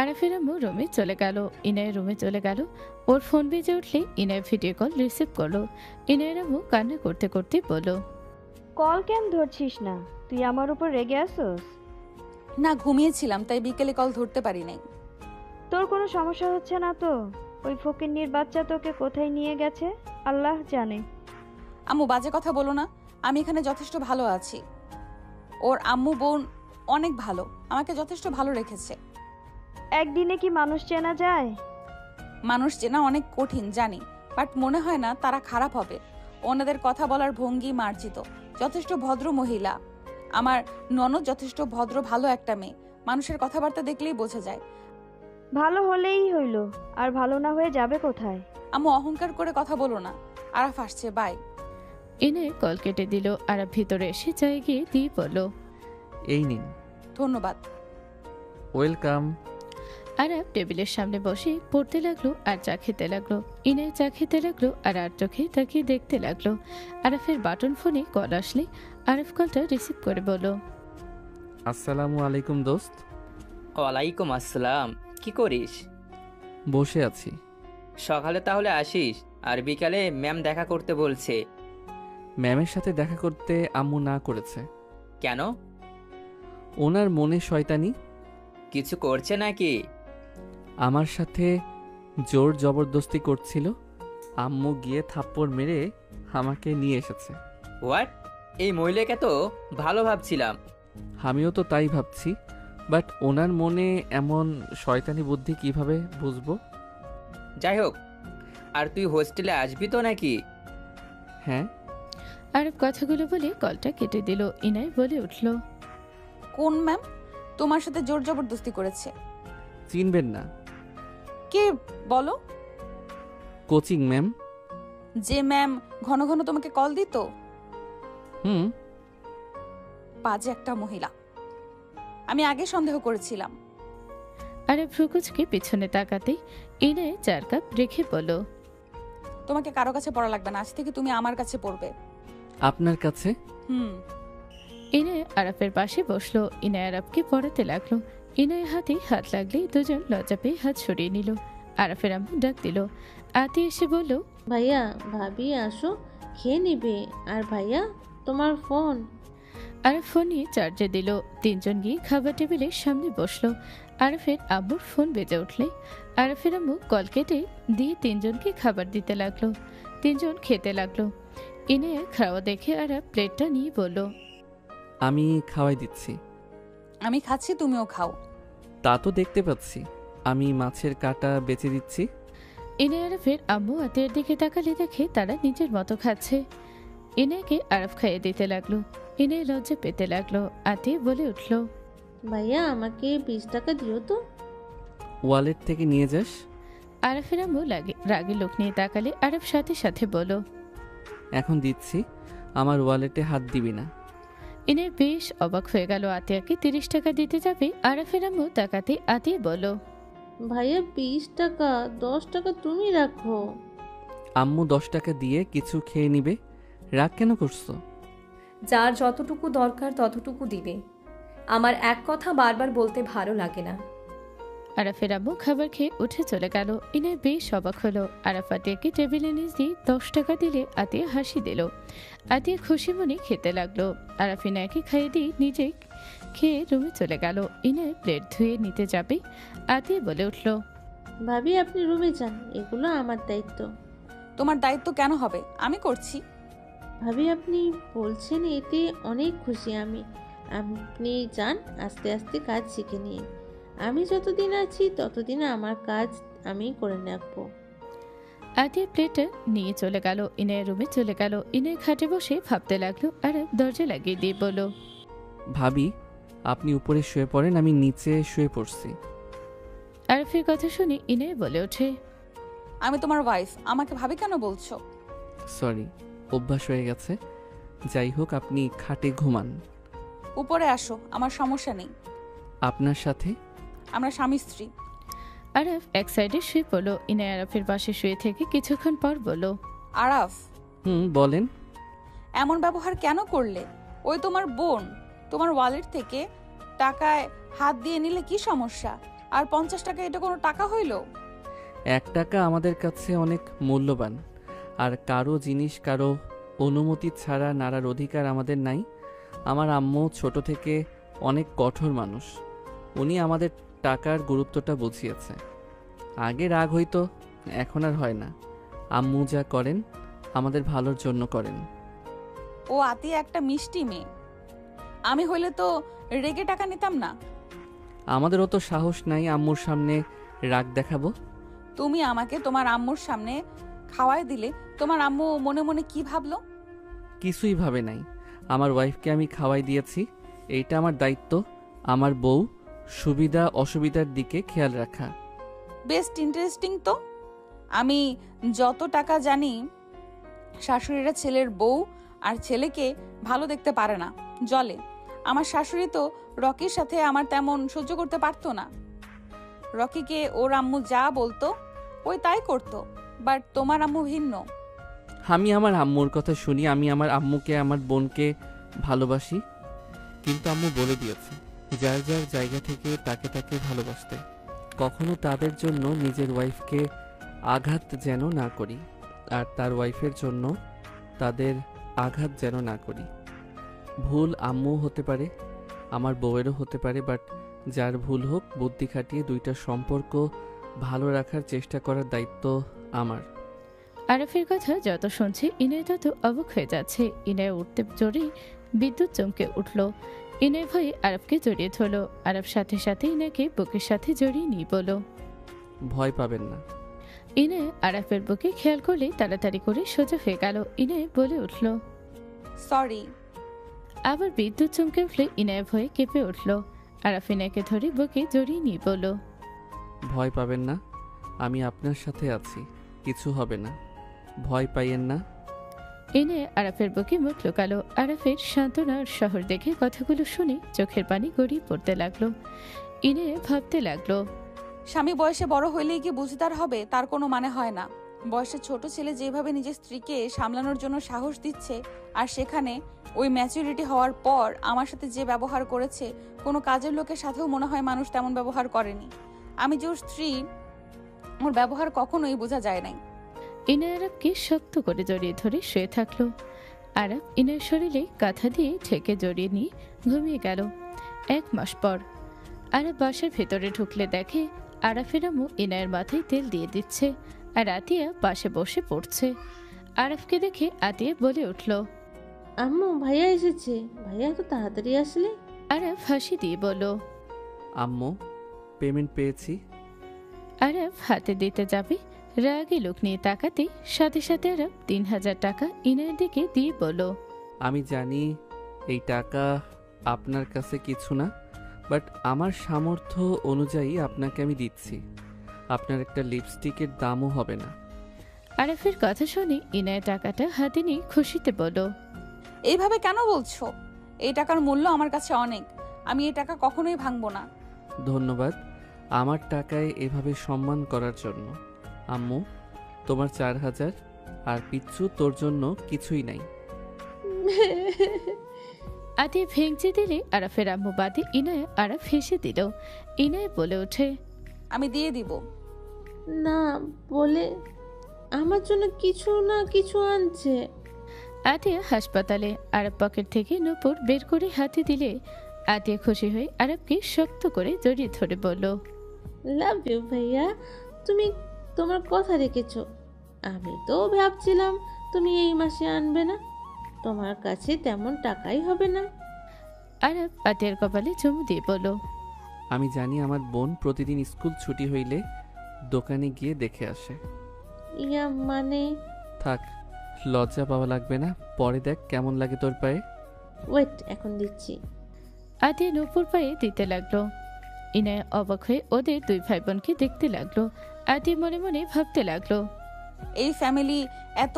আরাফের আম্মু রুমে চলে গেল। ইনায়ের রুমে চলে গেল। ওর ফোন বেজে উঠলে ইনায় ভিডিও কল রিসিভ করলো। ইনায়ের আম্মু কান্না করতে করতে বলল, কল কেন ধরছিস না? তুই আমার উপর রেগে আসোস? না, ঘুমিয়েছিলাম, তাই বিকেলে কল ধরতে পারি নাই। তোর কোনো সমস্যা হচ্ছে না তো? ওই ফকিন্নির বাচ্চা তোকে কোথায় নিয়ে গেছে আল্লাহ জানে। আম্মু, বাজে কথা বলো না। আমি এখানে যথেষ্ট ভালো আছি। ওর আম্মু বোন অনেক ভালো, আমাকে যথেষ্ট ভালো রেখেছে। একদিনে কি মানুষ চেনা যায়? মানুষ চেনা অনেক কঠিন জানি, বাট মনে হয় না তারা খারাপ হবে। ওনাদের কথা বলার ভঙ্গি মার্জিত, যথেষ্ট ভদ্র মহিলা। আমার ননদ যথেষ্ট ভদ্র, ভালো একটা মেয়ে। মানুষের কথাবার্তা দেখলেই বোঝা যায়। ভালো হলেই হইল, আর ভালো না হয়ে যাবে কোথায়? আম্মু, অহংকার করে কথা বলো না। আরাফ আসছে, বাই। ইনায় কল কেটে দিল। আরাফ ভিতরে এসে চায়ে গিয়ে দিয়ে পড়ল, এই নিন। ধন্যবাদ। ওয়েলকাম। আরাফ টেবিলের সামনে বসে পড়তে লাগলো আর চা খেতে লাগলো। ইনায় চা খেতে লাগলো আর চোখে তাকিয়ে দেখতে লাগলো। আরাফের বাটন ফোনে কল আসলে আরাফ কলটা রিসিভ করে বলল, আসসালামু আলাইকুম দোস্ত। ওয়ালাইকুম আসসালাম। কি করিস? বসে আছি। সকালে তাহলে আসিস, আর বিকালে ম্যাম দেখা করতে বলছে। ম্যামের সাথে দেখা করতে আম্মু না করেছে। কেন? ওনার মনে শয়তানি। কিছু করছে নাকি? আমার সাথে জোর জবরদস্তি করছিল। আম্মু গিয়ে থাপ্পড় মেরে আমাকে নিয়ে এসেছে। হোয়াট? এই মহিলাকে তো ভালো ভাবছিলাম। আমিও তো তাই ভাবছি, বাট ওনার মনে এমন শয়তানি বুদ্ধি কিভাবে বুঝবো? যাই হোক, আর তুই হোস্টেলে আসবি তো নাকি? হ্যাঁ। আরাফ কথাগুলো বলে কলটা কেটে দিল। ইনায় বলে উঠল, কোন ম্যাম তোমার সাথে জোর জবরদস্তি করেছে? চিনবেন না? কে বলো? Coaching ma'am. যে ম্যাম ঘন ঘন তোমাকে কল দিত? হুম। বাজে একটা মহিলা। আমি আগে সন্দেহ করেছিলাম। আরব ভ্রুকুচকে পিছনে তাকাতেই ইনায়া 4 কাপ রেখে বলল, তোমাকে কারো কাছে পড়া লাগবে না, আজ থেকে তুমি আমার কাছে পড়বে। আপনার কাছে? ইনায়া আরাফের পাশে বসলো। ইনায়া আরাফকে পড়াতে লাগলো। ইনায়া হাতে হাত লাগলেই দুজন লজ্জা পেয়ে হাত সরিয়ে নিল। আরাফের আম্মু ডাক দিল। আতি এসে বলল, ভাইয়া ভাবি আসো, খেয়ে নিবে। আর ভাইয়া তোমার ফোন। আরাফ ফোন নিয়ে চার্জে দিল। তিনজন গিয়ে খাবার টেবিলের সামনে বসলো। আরাফের আম্মুর ফোন বেজে উঠলে আরাফের আম্মু কল কেটে দিয়ে তিনজনকে খাবার দিতে লাগলো। তিনজন খেতে লাগলো। ইনায়া খাওয়া দেখে আরাফ প্লেটটা নিয়ে বলল, আমি খাওয়াই দিচ্ছি। আমি খাচ্ছি, তুমিও খাও। তা তো দেখতে পাচ্ছি, আমি মাছের কাঁটা বেচে দিচ্ছি। ইনায়া আরাফের আম্মু আতের দিকে তাকালে দেখে তারা নিজের মতো খাচ্ছে। ইনায়াকে আরাফ খাইয়ে দিতে লাগলো। ইনায়া লজ্জা পেতে লাগলো। আতে বলে উঠল, ভাইয়া আমাকে 20 টাকা দিও তো। ওয়ালেট থেকে নিয়ে যাস। আরাফের আম্মু রাগে লোক নিয়ে তাকালে আরাফ সাথে সাথে বলো, এখন দিচ্ছি, আমার ওয়ালেটে হাত দিবি না। ইনায়া বেশ অবাক হয়ে গেল। আতিয়াকে 30 টাকা দিতে যাবে। আরাফের আম্মু তাকাতে আতিয়া বলো, ভাইয়া 20 টাকা, 10 টাকা তুমি রাখো। আম্মু 10 টাকা দিয়ে কিছু খেয়ে নিবে, রাগ কেন করছো? যার যতটুকু দরকার ততটুকু দিবে। আমার এক কথা বারবার বলতে ভালো লাগে না। আরাফের আম্মু খাবার খেয়ে উঠে চলে গেল। ইনায়া বেশ অবাক হলো। আরাফ আতিয়াকে টেবিলে নিচ দিয়ে 10 টাকা দিলে আতিয়া হাসি দিল। আতিয়া খুশি মনে খেতে লাগলো। আরাফ ইনায়াকে খাইয়ে দিয়ে নিজে খেয়ে রুমে চলে গেল। ইনায়া প্লেট ধুয়ে নিতে যাবে। আতিয়া বলে উঠল, ভাবি আপনি রুমে যান, এগুলো আমার দায়িত্ব। তোমার দায়িত্ব কেন হবে? আমি করছি। ভাবি আপনি বলছেন এতে অনেক খুশি আমি। আপনি যান, আস্তে আস্তে কাজ শিখে নিন। আমি যতদিন আছি ততদিন আমার কাজ আমি করে রাখবো। আতিয়া প্লেটটা নিয়ে চলে গেল। ইনায়া রুমে চলে গেল। ইনায়া খাটে বসে ভাবতে লাগলো। আর দরজা লাগিয়ে দিয়ে বলল, ভাবি, আপনি উপরে শুয়ে পড়েন, আমি নিচে শুয়ে পড়ছি। আরাফের কথা শুনে ইনায়া বলে ওঠে, আমি তোমার ওয়াইফ, আমাকে ভাবি কেন বলছো? সরি, অভ্যাস হয়ে গেছে। যাই হোক, আপনি খাটে ঘুমান। উপরে আসো, আমার সমস্যা নেই। আপনার সাথে? আমরা স্বামী স্ত্রী। আরাফ এক সাইডে শুয়ে পড়লো। ইনায়া আরাফের পাশে শুয়ে থেকে কিছুক্ষণ পর বলল, আরাফ, বলেন। এমন ব্যবহার কেন করলে? ওই তোমার বোন, তোমার ওয়ালেট থেকে টাকায় হাত দিয়ে নিলে কি সমস্যা? আর 50 টাকা এটা কোনো টাকা হইল? 1 টাকা আমাদের কাছে অনেক মূল্যবান, আর কারো জিনিস কারো অনুমতি ছাড়া নাড়ার অধিকার আমাদের নাই। আমার আম্মু ছোট থেকে অনেক কঠোর মানুষ, উনি আমাদের টাকার গুরুত্বটা বুঝিয়েছে। আগে রাগ হইতো, এখন আর হয় না। আম্মু যা করেন আমাদের ভালোর জন্য করেন। ও আতিয়া একটা মিষ্টি মেয়ে, আমি হইলে তো রেগে টাকা নিতাম না। আমাদেরও তো সাহস নাই আম্মুর সামনে রাগ দেখাবো। তুমি আমাকে তোমার আম্মুর সামনে খাওয়াই দিলে, তোমার আম্মু মনে মনে কি ভাবলো? কিছুই ভাবে নাই। আমার ওয়াইফকে আমি খাওয়াই দিয়েছি, এইটা আমার দায়িত্ব। আমার বউ সুবিধা অসুবিধার দিকে খেয়াল রাখা। বেস্ট ইন্টারেস্টিং তো। আমি যত টাকা জানি, শাশুড়িরা ছেলের বউ আর ছেলেকে ভালো দেখতে পারে না, জলে। আমার শাশুড়ি তো রকির সাথে আমার তেমন সহ্য করতে পারতো না। রকিকে ওর আম্মু যা বলতো ওই তাই করতো, বাট তোমার আম্মু ভিন্ন। আমি আমার আম্মুর কথা শুনি, আমি আমার আম্মুকে আমার বোনকে ভালোবাসি, কিন্তু আম্মু বলে দিয়েছে যার যার জায়গা থেকে তাকে তাকে ভালোবাসতে। কখনো তাদের জন্য নিজের ওয়াইফকে আঘাত যেন না করি, আর তার ওয়াইফের জন্য তাদের আঘাত যেন না করি। ভুল আম্মু হতে পারে, আমার বউয়েরও হতে পারে, বাট যার ভুল হোক, বুদ্ধি খাটিয়ে দুইটা সম্পর্ক ভালো রাখার চেষ্টা করার দায়িত্ব আমার। আরাফের কথা যত শুনছে ইনায় তত অবাক হয়ে যাচ্ছে। ইনায় উঠতে জোরে বিদ্যুৎ চমকে উঠল। ইনায় ভয়ে আরাফকে জড়িয়ে ধরল। আরাফ সাথে সাথে ইনাকে বুকের সাথে জড়িয়ে নিয়ে বলল, ভয় পাবেন না। ইনায় আরাফের বুকে খেয়াল করলে তাড়াতাড়ি করে সোজা হয়ে গেল। ইনায় বলে উঠল, সরি। আবার বিদ্যুৎ চমকে উঠলে ইনায় ভয়ে কেঁপে উঠল। আরাফ ইনায়কে ধরে বুকে জড়িয়ে নিয়ে বলল, ভয় পাবেন না, আমি আপনার সাথে আছি, কিছু হবে না, ভয় পাইয়েন না। ইনায়া আরাফের বুকে মুখ লুকালো। আরাফের সান্ত্বনার শহর দেখে কথাগুলো শুনে চোখের পানি গড়িয়ে পড়তে লাগলো। ইনায়া ভাবতে লাগলো, স্বামী বয়সে বড় হইলেই কি বুঝদার হবে তার কোনো মানে হয় না। বয়সে ছোট ছেলে যেভাবে নিজের স্ত্রীকে সামলানোর জন্য সাহস দিচ্ছে, আর সেখানে ওই ম্যাচুরিটি হওয়ার পর আমার সাথে যে ব্যবহার করেছে, কোনো কাজের লোকের সাথেও মনে হয় মানুষ তেমন ব্যবহার করেনি। আমি যে ওর স্ত্রী, ওর ব্যবহার কখনোই বোঝা যায় নাই। ইনায়া আরাফকে শক্ত করে জড়িয়ে ধরে শুয়ে থাকলো। আরাফ ইনায়ের শরীরে কাঁথা দিয়ে ঢেকে জড়িয়ে নিয়ে ঘুমিয়ে গেল। 1 মাস পর আরাফ বাসার ভেতরে ঢুকলে দেখে আরাফের আম্মু ইনায়ের মাথায় তেল দিয়ে দিচ্ছে, আর আতিয়া পাশে বসে পড়ছে। আরাফকে দেখে আতিয়া বলে উঠল, আম্মু ভাইয়া এসেছে। ভাইয়া এত তাড়াতাড়ি আসলে? আরাফ হাসি দিয়ে বলল। আম্মু, পেমেন্ট পেয়েছি। আরাফ হাতে দিতে যাবে, রাগে লোক নিয়ে তাকাতে সাথে সাথে আরাফ 3000 টাকা ইনায়ের দিকে দিয়ে বলল, আমি জানি এই টাকা আপনার কাছে কিছু না, বাট আমার সামর্থ্য অনুযায়ী আপনাকে আমি দিচ্ছি। আপনার একটা লিপস্টিকের দামও হবে না। আরাফের কথা শুনে ইনায়ের টাকাটা হাতে নিয়ে খুশিতে বলল, এইভাবে কেন বলছো? এই টাকার মূল্য আমার কাছে অনেক। আমি এই টাকা কখনোই ভাঙবো না। ধন্যবাদ আমার টাকায় এভাবে সম্মান করার জন্য। আম্মু, তোমার 4000, আর পিচ্ছু তোর জন্য কিছুই নাই। আতিয়া ভেঙচি দিলে আরাফের আম্মু বাদে ইনায়া আরাফ হেসে দিল। ইনায়া বলে ওঠে, আমি দিয়ে দিব। না বলে আমার জন্য কিছু না কিছু আনছে। আতিয়া হাসপাতালে আরাফ পকেট থেকে নূপুর বের করে হাতে দিলে আতিয়া খুশি হয়ে আরাফকে শক্ত করে জড়িয়ে ধরে বলল, লাভ ইউ ভাইয়া, তুমি তোমার কথা রেখেছ। আমি তো ভাবছিলাম তুমি এই মাসে আনবে না, তোমার কাছে তেমন টাকাই হবে না। আরাফ আতিয়ার কপালে চুমু দিয়ে বলল, আমি জানি আমার বোন প্রতিদিন স্কুল ছুটি হইলে দোকানে গিয়ে দেখে আসে। ইয়া মানে? থাক, লজ্জা পাওয়া লাগবে না, পরে দেখ কেমন লাগে তোর পায়ে। ওয়েট, এখন দিচ্ছি। আতিয়া নূপুর পায়ে দিতে লাগলো। ইনায়া অবাক হয়ে ওদের 2 ভাই বোনকে দেখতে লাগলো। আতিয়া মনে মনে ভাবতে লাগলো, এই ফ্যামিলি এত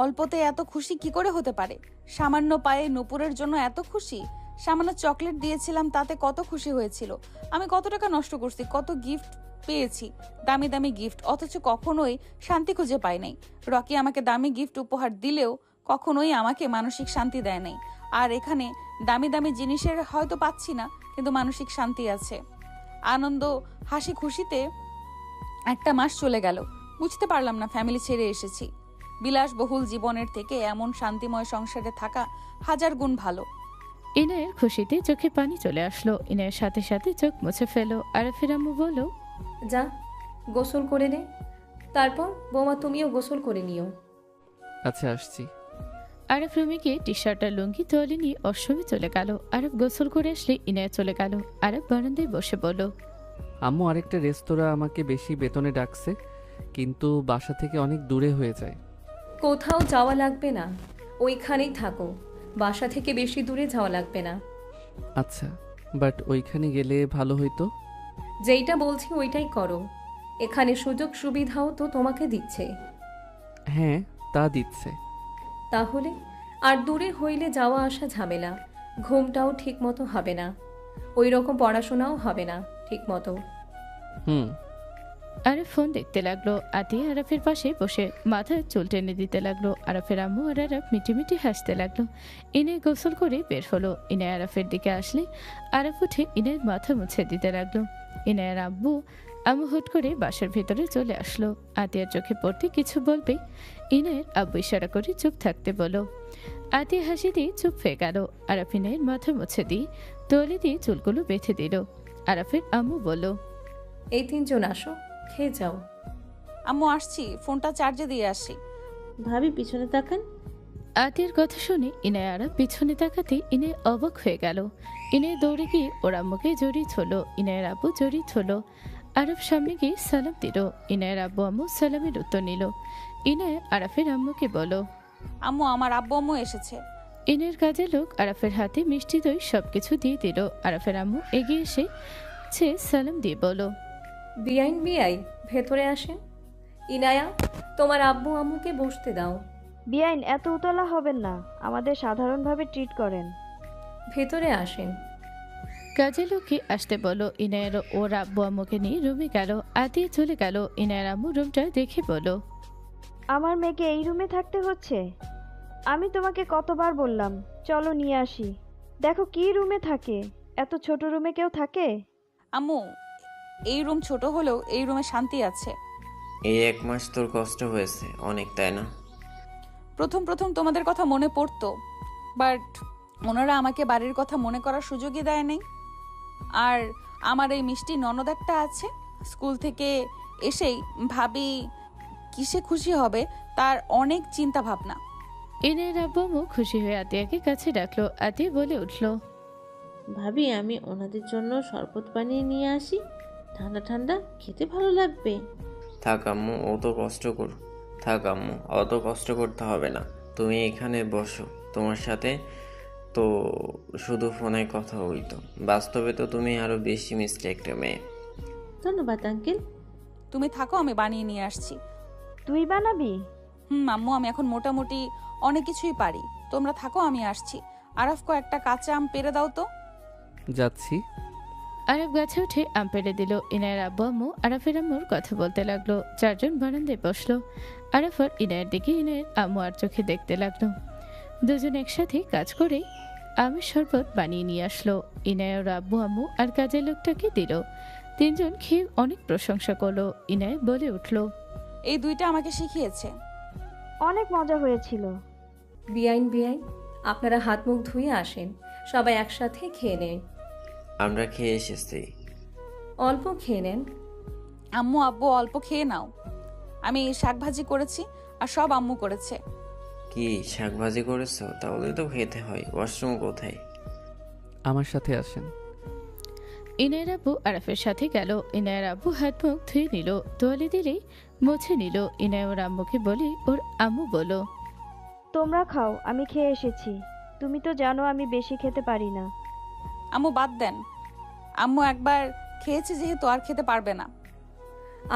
অল্পতে এত খুশি কি করে হতে পারে? সামান্য পায়ে নুপুরের জন্য এত খুশি। সামান্য চকলেট দিয়েছিলাম, তাতে কত খুশি হয়েছিল। আমি কত টাকা নষ্ট করছি, কত গিফট পেয়েছি, দামি দামি গিফট, অথচ কখনোই শান্তি খুঁজে পাই নাই। রকি আমাকে দামি গিফট উপহার দিলেও কখনোই আমাকে মানসিক শান্তি দেয় নাই। আর এখানে দামি দামি জিনিসের হয়তো পাচ্ছি না, কিন্তু মানসিক শান্তি আছে। আনন্দ, হাসি খুশিতে একটা মাস চলে গেল। বুঝতে পারলাম না ফ্যামিলি ছেড়ে এসেছি। বিলাসবহুল জীবনের থেকে এমন শান্তিময় সংসারে থাকা 1000 গুণ ভালো। ইনায়ের খুশিতে চোখে পানি চলে আসলো। ইনায়ের সাথে সাথে চোখ মুছে ফেলো। আরাফের আম্মু বলল, যা গোসল করে নে, তারপর বৌমা তুমিও গোসল করে নিও। আচ্ছা, আসছি। আরাফ রুমে গিয়ে টি শার্ট আর লুঙ্গি তোয়ালে নিয়ে অশ্রমে চলে গেল। আরাফ গোসল করে আসলে ইনায়া চলে গেল। আরাফ বারান্দায় বসে বলল, আম্মু, আরেকটা রেস্তোরাঁ আমাকে বেশি বেতনে ডাকছে, কিন্তু বাসা থেকে অনেক দূরে হয়ে যায়। কোথাও যাওয়া লাগবে না, ওইখানেই থাকো। বাসা থেকে বেশি দূরে যাওয়া লাগবে না। আচ্ছা, বাট ওইখানে গেলে ভালো হইতো। যেইটা বলছি ওইটাই করো। এখানে সুযোগ সুবিধাও তো তোমাকে দিচ্ছে। হ্যাঁ, তা দিচ্ছে। তাহলে আর দূরে হইলে যাওয়া আসা ঝামেলা, ঘুমটাও ঠিক মতো হবে না, ওই রকম পড়াশোনাও হবে না ঠিক মতো। হুম। আরাফ ফোন দেখতে লাগলো। আতিয়া আরাফের পাশে বসে মাথায় চুল টেনে দিতে লাগলো। আরাফের আম্মু আর আরাফ মিটিমিটি হাসতে লাগলো। ইনায় গোসল করে বের হলো। ইনায় আরাফের দিকে আসলে আরাফ উঠে ইনায়ের মাথা মুছে দিতে লাগলো। ইনায়ের আম্মু হুট করে বাসার ভেতরে চলে আসলো। আতিয়ার চোখে পড়তে কিছু বলবে, ইনায়ের আব্বু ইশারা করে চুপ থাকতে বলো। আতিয়া হাসি দিয়ে চুপ হয়ে গেল। আরাফ ইনায়ের মাথা মুছে দিয়ে তোয়ালে দিয়ে চুলগুলো বেঁধে দিল। আরাফের আম্মু বলল, এই 3 জন আসো, খেয়ে যাও। আম্মু আসছি, ফোনটা চার্জে দিয়ে আসি। ভাবি পিছনে তাকান। আতিয়ার কথা শুনে ইনায় আরাফ পিছনে তাকাতে ইনায় অবাক হয়ে গেল। ইনায় দৌড়ে গিয়ে ওর আম্মুকে জড়িয়ে ধরল। ইনায়ের আব্বু জড়িয়ে ধরল। আরাফ সামনে গিয়ে সালাম দিল। ইনায়ের আব্বু আম্মু সালামের উত্তর নিল। ইনায় আরাফের আম্মুকে বলো, আম্মু, আমার আব্বু আম্মু এসেছে। ইনায়ের কাজের লোক আরাফের হাতে মিষ্টি দই সবকিছু দিয়ে দিল। আরাফের আম্মু এগিয়ে এসে সালাম দিয়ে বলো, বিআই ভেতরে আসেন। ইনায়া, তোমার আব্বু আম্মুকে বসতে দাও। বিয়াইন এত উতলা হবেন না, আমাদের সাধারণভাবে ট্রিট করেন। ভেতরে আসেন। কাজের লোককে আসতে বলো। ইনায়ের ওর আব্বু আম্মুকে নিয়ে রুমে গেল। আতিয়ে চলে গেল। ইনায়ের আম্মু রুমটা দেখে বলো, আমার মেয়েকে এই রুমে থাকতে হচ্ছে? আমি তোমাকে কতবার বললাম চলো নিয়ে আসি, দেখো কি রুমে থাকে। এত ছোট রুমে কেউ থাকে? আম্মু, এই রুম ছোট হলেও এই রুমে শান্তি আছে। এই 1 মাস তোর কষ্ট হয়েছে অনেক, তাই না? প্রথম প্রথম তোমাদের কথা মনে পড়তো, বাট ওনারা আমাকে বাড়ির কথা মনে করার সুযোগই দেয় নাই। আর আমার এই মিষ্টি ননদ একটা আছে, স্কুল থেকে এসেই ভাবি কিসে খুশি হবে তার অনেক চিন্তা ভাবনা। ইনায়ের আব্বু আম্মু খুশি হয়ে আতিয়াকে কাছে ডাকলো। আতিয়া বলে উঠল, ভাবি আমি ওনাদের জন্য শরবত বানিয়ে নিয়ে আসি, ঠান্ডা ঠান্ডা খেতে ভালো লাগবে। থাক আম্মু, থাক আম্মু, অত কষ্ট করতে হবে না। তুমি এখানে বসো, তোমার সাথে তো শুধু ফোনে কথা হইতো, বাস্তবে তো তুমি আরো বেশি মিষ্টি একটা মেয়ে। ধন্যবাদ আঙ্কেল। তুমি থাকো, আমি বানিয়ে নিয়ে আসছি। তুই বানাবি? আম্মু, আমি এখন মোটামুটি অনেক কিছুই পারি। তোমরা থাকো, আমি আসছি। আরাফ একটা কাঁচা আম পেড়ে দাও তো। যাচ্ছি। আরাফ গাছে উঠে আম পেড়ে দিল। ইনায়ের আব্বু আম্মু আরাফের আম্মুর কথা বলতে লাগলো। চারজন বারান্দায় বসলো। আরাফ আর ইনায়ের দিকে ইনায়ের আম্মু আর চোখে দেখতে লাগলো। দুজন একসাথে কাজ করে আমের শরবত বানিয়ে নিয়ে আসলো। ইনায়ের আব্বু আম্মু আর কাজের লোকটাকে দিল। তিনজন খেয়ে অনেক প্রশংসা করলো। ইনায় বলে উঠল, এই দুইটা আমাকে শিখিয়েছে। অনেক মজা হয়েছিল। বিআইন, আপনারা হাত মুখ ধুয়ে আসেন, সবাই একসাথে খেয়ে নেন। আমরা খেয়ে এসেছি। অল্প খেয়ে নেন। আম্মু আব্বু অল্প খেয়ে নাও, আমি শাক ভাজি করেছি আর সব আম্মু করেছে। কি শাকভাজি করেছো? তাহলে তো খেতে হয়। ওয়াশরুম কোথায়? আমার সাথে আসেন। ইনায়ের আব্বু আরাফের সাথে গেল। ইনায়ের আব্বু হাত মুখ ধুয়ে নিল, তোয়ালে দিলেই মুছে নিল। ইনায় ওর আম্মুকে বলি, ওর আম্মু বলো, তোমরা খাও, আমি খেয়ে এসেছি। তুমি তো জানো আমি বেশি খেতে পারি না। আম্মু বাদ দেন, আম্মু একবার খেয়েছে যেহেতু আর খেতে পারবে না।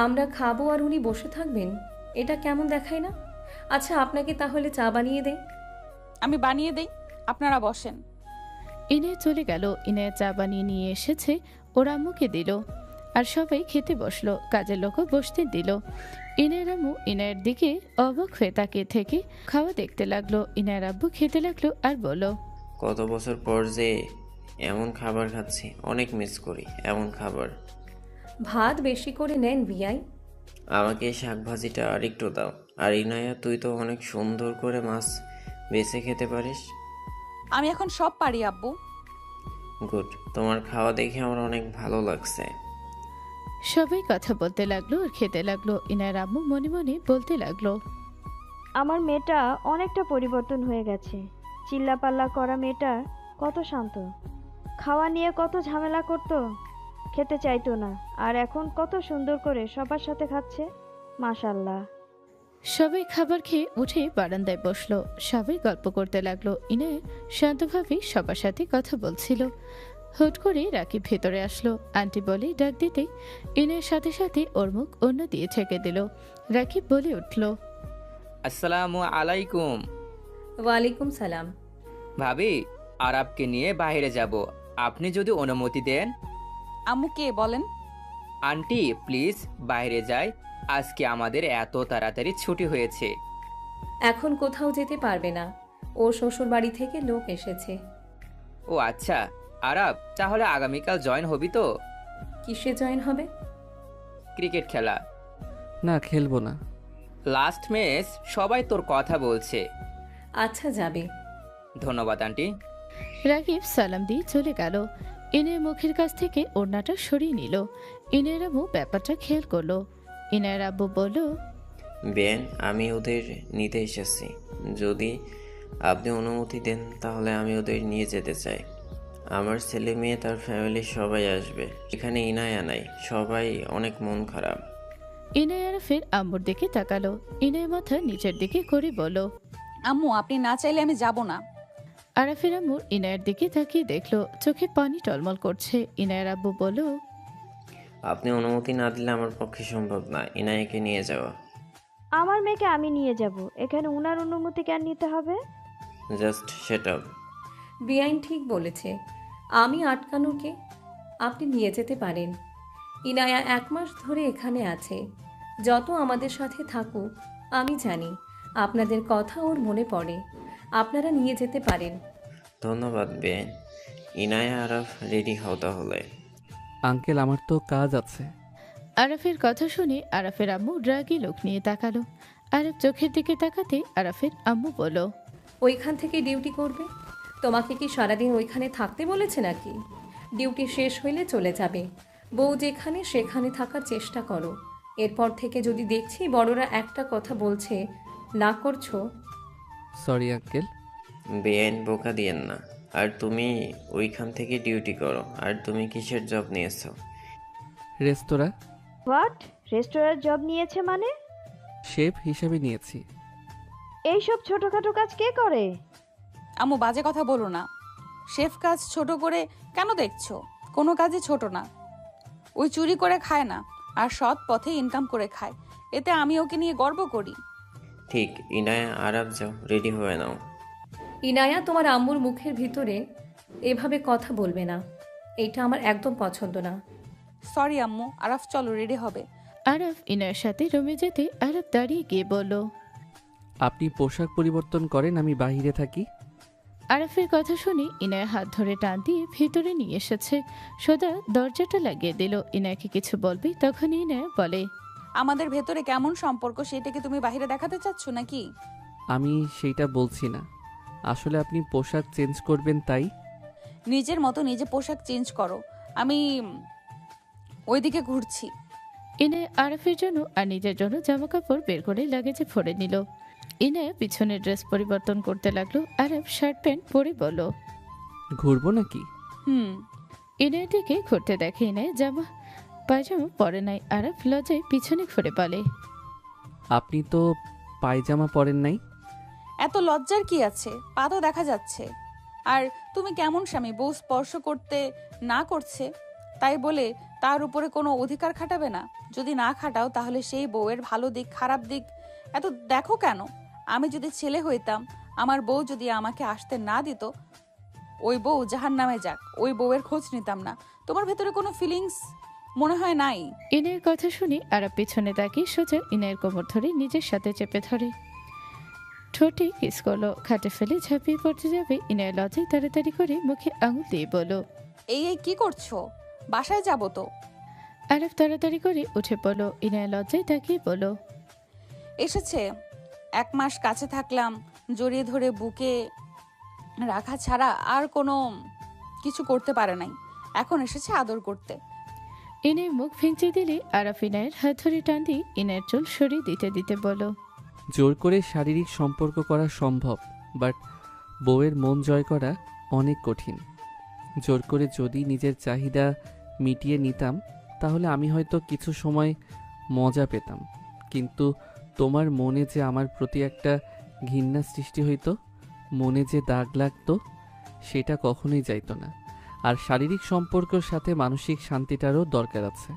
আমরা খাবো আর উনি বসে থাকবেন, এটা কেমন দেখায় না? আচ্ছা, আপনাকে তাহলে চা বানিয়ে দেই। আমি বানিয়ে দেই, আপনারা বসেন। ইনায় চলে গেল। ইনায় চা বানিয়ে নিয়ে এসেছে, ওর আম্মুকে দিল। আর সবাই খেতে বসলো। কাজের লোকও বসতে দিল। ইনায়ের আম্মু ইনায়ের দিকে অবাক হয়ে তাকিয়ে থেকে খাওয়া দেখতে লাগলো। ইনায়ের আব্বু খেতে লাগলো আর বলল, কত বছর পর যে এমন খাবার খাচ্ছি, অনেক মিস করি এমন খাবার। ভাত বেশি করে নেন বিআই। আমাকে শাকভাজিটা আরেকটু দাও। আর ইনায়া, তুই তো অনেক সুন্দর করে মাছ বেছে খেতে পারিস। আমি এখন সব পারি আব্বু। গুড, তোমার খাওয়া দেখে আমার অনেক ভালো লাগছে। সবাই কথা বলতে লাগলো আর খেতে লাগলো। ইনায়ের আম্মু মনে মনে বলতে লাগলো, আমার মেয়েটা অনেকটা পরিবর্তন হয়ে গেছে। চিল্লাপাল্লা করা মেয়েটা কত শান্ত, খাওয়া নিয়ে কত ঝামেলা করত, খেতে চাইতো না, আর এখন কত সুন্দর করে সবার সাথে খাচ্ছে। মাশাল্লাহ। সবাই খাবার খেয়ে উঠে বারান্দায় বসলো। সবাই গল্প করতে লাগলো। ইনায় শান্তভাবে সবার সাথে কথা বলছিল। হুট করে রাকিব ভেতরে আসলো। আন্টি বলে ডাক দিতে ইনায়ের সাথে সাথে ওর মুখ অন্য দিয়ে ছেঁকে দিল। রাকিব বলে উঠল, আসসালামু আলাইকুম। ওয়ালাইকুম সালাম। ভাবি, আরবকে নিয়ে বাইরে যাব, আপনি যদি অনুমতি দেন। আম্মু কে বলেন? আন্টি প্লিজ বাইরে যাই, আজকে আমাদের এত তাড়াতাড়ি ছুটি হয়েছে। এখন কোথাও যেতে পারবে না, ও শ্বশুর বাড়ি থেকে লোক এসেছে। ও আচ্ছা, আরব তাহলে আগামীকাল জয়েন হবি তো? কিসে জয়েন হবে? ক্রিকেট খেলা। না, খেলবো না। লাস্ট ম্যাচ, সবাই তোর কথা বলছে। আচ্ছা, যাবে। ধন্যবাদ আন্টি। রাকিব সালাম দিয়ে চলে গেল। ইনায়ের মুখের কাছ থেকে ওড়নাটা সরিয়ে নিল। ইনায়ের আম্মু ব্যাপারটা খেয়াল করলো। ইনায়ের আব্বু বলল, বেন, আমি ওদের নিতে এসেছি। যদি আপনি অনুমতি দেন তাহলে আমি ওদের নিয়ে যেতে চাই। আমার ছেলে মেয়ে তার ফ্যামিলির সবাই আসবে। এখানে ইনায়া নাই, সবাই অনেক মন খারাপ। ইনায় আরাফের আম্মুর দিকে তাকালো। ইনায় মাথা নিচের দিকে করে বলল, আম্মু আপনি না চাইলে আমি যাব না। আরাফের আম্মুর ইনায়ের দিকে তাকিয়ে দেখলো, চোখে পানি টলমল করছে। ইনায়ের আব্বু বলল, আপনি অনুমতি না দিলে আমার পক্ষে সম্ভব না ইনায়াকে নিয়ে যাওয়া। আমার মেয়েকে আমি নিয়ে যাব, এখানে উনার অনুমতি কেন নিতে হবে? Just set up. বেআইন ঠিক বলেছে, আমি আটকানো কে? আপনি নিয়ে যেতে পারেন। ইনায়া 1 মাস ধরে এখানে আছে। যত আমাদের সাথে থাকুক, আমি জানি আপনাদের কথা ওর মনে পড়ে। আপনারা নিয়ে যেতে পারেন। ধন্যবাদ বেন। ইনায়া আরাফ, রেডি হও তাহলে। আঙ্কেল, আমার তো কাজ আছে। আরাফের কথা শুনে আরাফের আম্মু রাগী লোক নিয়ে তাকালো। আরাফ চোখের দিকে তাকাতে আরাফের আম্মু বলল, ওইখান থেকে ডিউটি করবে? তোমাকে কি সারাদিন ওইখানে থাকতে বলেছে নাকি? ডিউটি শেষ হইলে চলে যাবে। বউ যেখানে সেখানে থাকার চেষ্টা করো। এরপর থেকে যদি দেখছি বড়রা একটা কথা বলছে না করছো। Sorry uncle. বেআইন বোকা দিয়েন না। আর তুমি ওইখান থেকে ডিউটি করো। আর তুমি কিসের জব নিয়েছো? রেস্তোরাঁ হোয়াট? রেস্টুরেন্ট জব নিয়েছে মানে? শেফ হিসেবে নিয়েছি। এইসব ছোটখাটো কাজ কে করে? আম্মু বাজে কথা বলো না। শেফ কাজ ছোট করে কেন দেখছো? কোনো কাজই ছোট না। ওই চুরি করে খায় না, আর সৎ পথে ইনকাম করে খায়। এতে আমি ওকে নিয়ে গর্ব করি। ঠিক। ইনায়া আরাফ, যাও রেডি হয়ে নাও। ইনায়া, তোমার আম্মুর মুখের ভিতরে এভাবে কথা বলবে না। এইটা আমার একদম পছন্দ না। সরি আম্মু। আরাফ চলো, রেডি হবে। আরাফ ইনায়ের সাথে রুমে যেতে আরাফ দাঁড়িয়ে গিয়ে বলল, আপনি পোশাক পরিবর্তন করেন, আমি বাইরে থাকি। আরাফের কথা শুনে ইনায়া হাত ধরে টান দিয়ে ভিতরে নিয়ে এসেছে। সোজা দরজাটা লাগিয়ে দিল। ইনায়াকে কিছু বলবে তখন ইনায়া বলে, আমাদের ভেতরে কেমন সম্পর্ক সেটাকে তুমি বাইরে দেখাতে চাচ্ছ নাকি? আমি সেইটা বলছি না। আসলে আপনি পোশাক চেঞ্জ করবেন তাই। নিজের মতো নিজে পোশাক চেঞ্জ করো। আমি ওইদিকে ঘুরছি। ইনায়া আরাফের জন্য আর নিজের জন্য জামা কাপড় বের করে লাগেজে ভরে নিল। ইনায়া পিছনের ড্রেস পরিবর্তন করতে লাগলো। আরাফ শার্ট প্যান্ট পরে বলল, ঘুরবো নাকি? ইনায়ের দিকে ঘুরতে দেখে ইনায়া জামা পায়জামা পরে নাই। আরাফ লজ্জায় পিছনে ঘুরে বলে, আপনি তো পায়জামা পরেন নাই। এত লজ্জার কি আছে? পা তো দেখা যাচ্ছে। আর তুমি কেমন স্বামী, বউ স্পর্শ করতে না করছে তাই বলে তার উপরে কোনো অধিকার খাটাবে না? যদি না খাটাও তাহলে সেই বউয়ের ভালো দিক খারাপ দিক এত দেখো কেন? আমি যদি ছেলে হইতাম, আমার বউ যদি আমাকে আসতে না দিত, ওই বউ জাহান্নামে যাক, ওই বউয়ের খোঁজ নিতাম না। তোমার ভেতরে কোনো ফিলিংস মনে হয় নাই? ইনায়ের কথা শুনে আরাফ পিছনে তাকিয়ে সোজা ইনায়ের কোমর ধরে নিজের সাথে চেপে ধরে ঠোঁটে কিস করলো। খাটে ফেলে ঝাঁপিয়ে পড়তে যাবে ইনায়ের লজ্জায় তাড়াতাড়ি করে মুখে আঙুল দিয়ে বলল, এই কি করছো? বাসায় যাবো তো। আরাফ তাড়াতাড়ি করে উঠে পড়লো। ইনায়ের লজ্জায় তাকিয়ে বলল, এসেছে। 1 মাস কাছে থাকলাম, জড়িয়ে ধরে বুকে রাখা ছাড়া আর কোনো কিছু করতে পারে নাই। এখন এসেছে আদর করতে। ইনায়ের মুখ ভেঙচে দিলে আরাফ ইনায়ের হাত ধরে টান দিয়ে ইনায়ের চুল সরিয়ে দিতে দিতে বলল, জোর করে শারীরিক সম্পর্ক করা সম্ভব, বাট বউয়ের মন জয় করা অনেক কঠিন। জোর করে যদি নিজের চাহিদা মিটিয়ে নিতাম তাহলে আমি হয়তো কিছু সময় মজা পেতাম, কিন্তু তোমার মনে যে আমার প্রতি একটা ঘৃণা সৃষ্টি হইতো, মনে যে দাগ লাগতো, সেটা কখনোই যাইতো না। আর শারীরিক সম্পর্কের সাথে মানসিক শান্তিটারও দরকার আছে।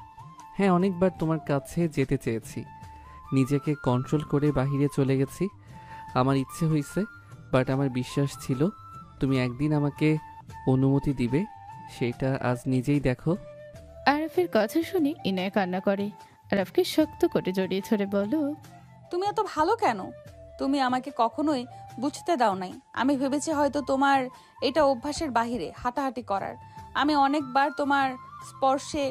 হ্যাঁ, অনেকবার তোমার কাছে যেতে চেয়েছি, নিজেকে কন্ট্রোল করে বাহিরে চলে গেছি। আমার ইচ্ছে হয়েছে, বাট আমার বিশ্বাস ছিল তুমি একদিন আমাকে অনুমতি দিবে। সেটা আজ নিজেই দেখো। আরাফের কথা শুনে ইনায়া কান্না করে। আরাফকে শক্ত করে জড়িয়ে ধরে বলল, তুমি এত ভালো কেন? তুমি আমাকে কখনোই বুঝতে দাও নাই। আমি ভেবেছি হয়তো তোমার এটা অভ্যাসের বাহিরে হাঁটাহাঁটি করার। আমি অনেকবার তোমার স্পর্শে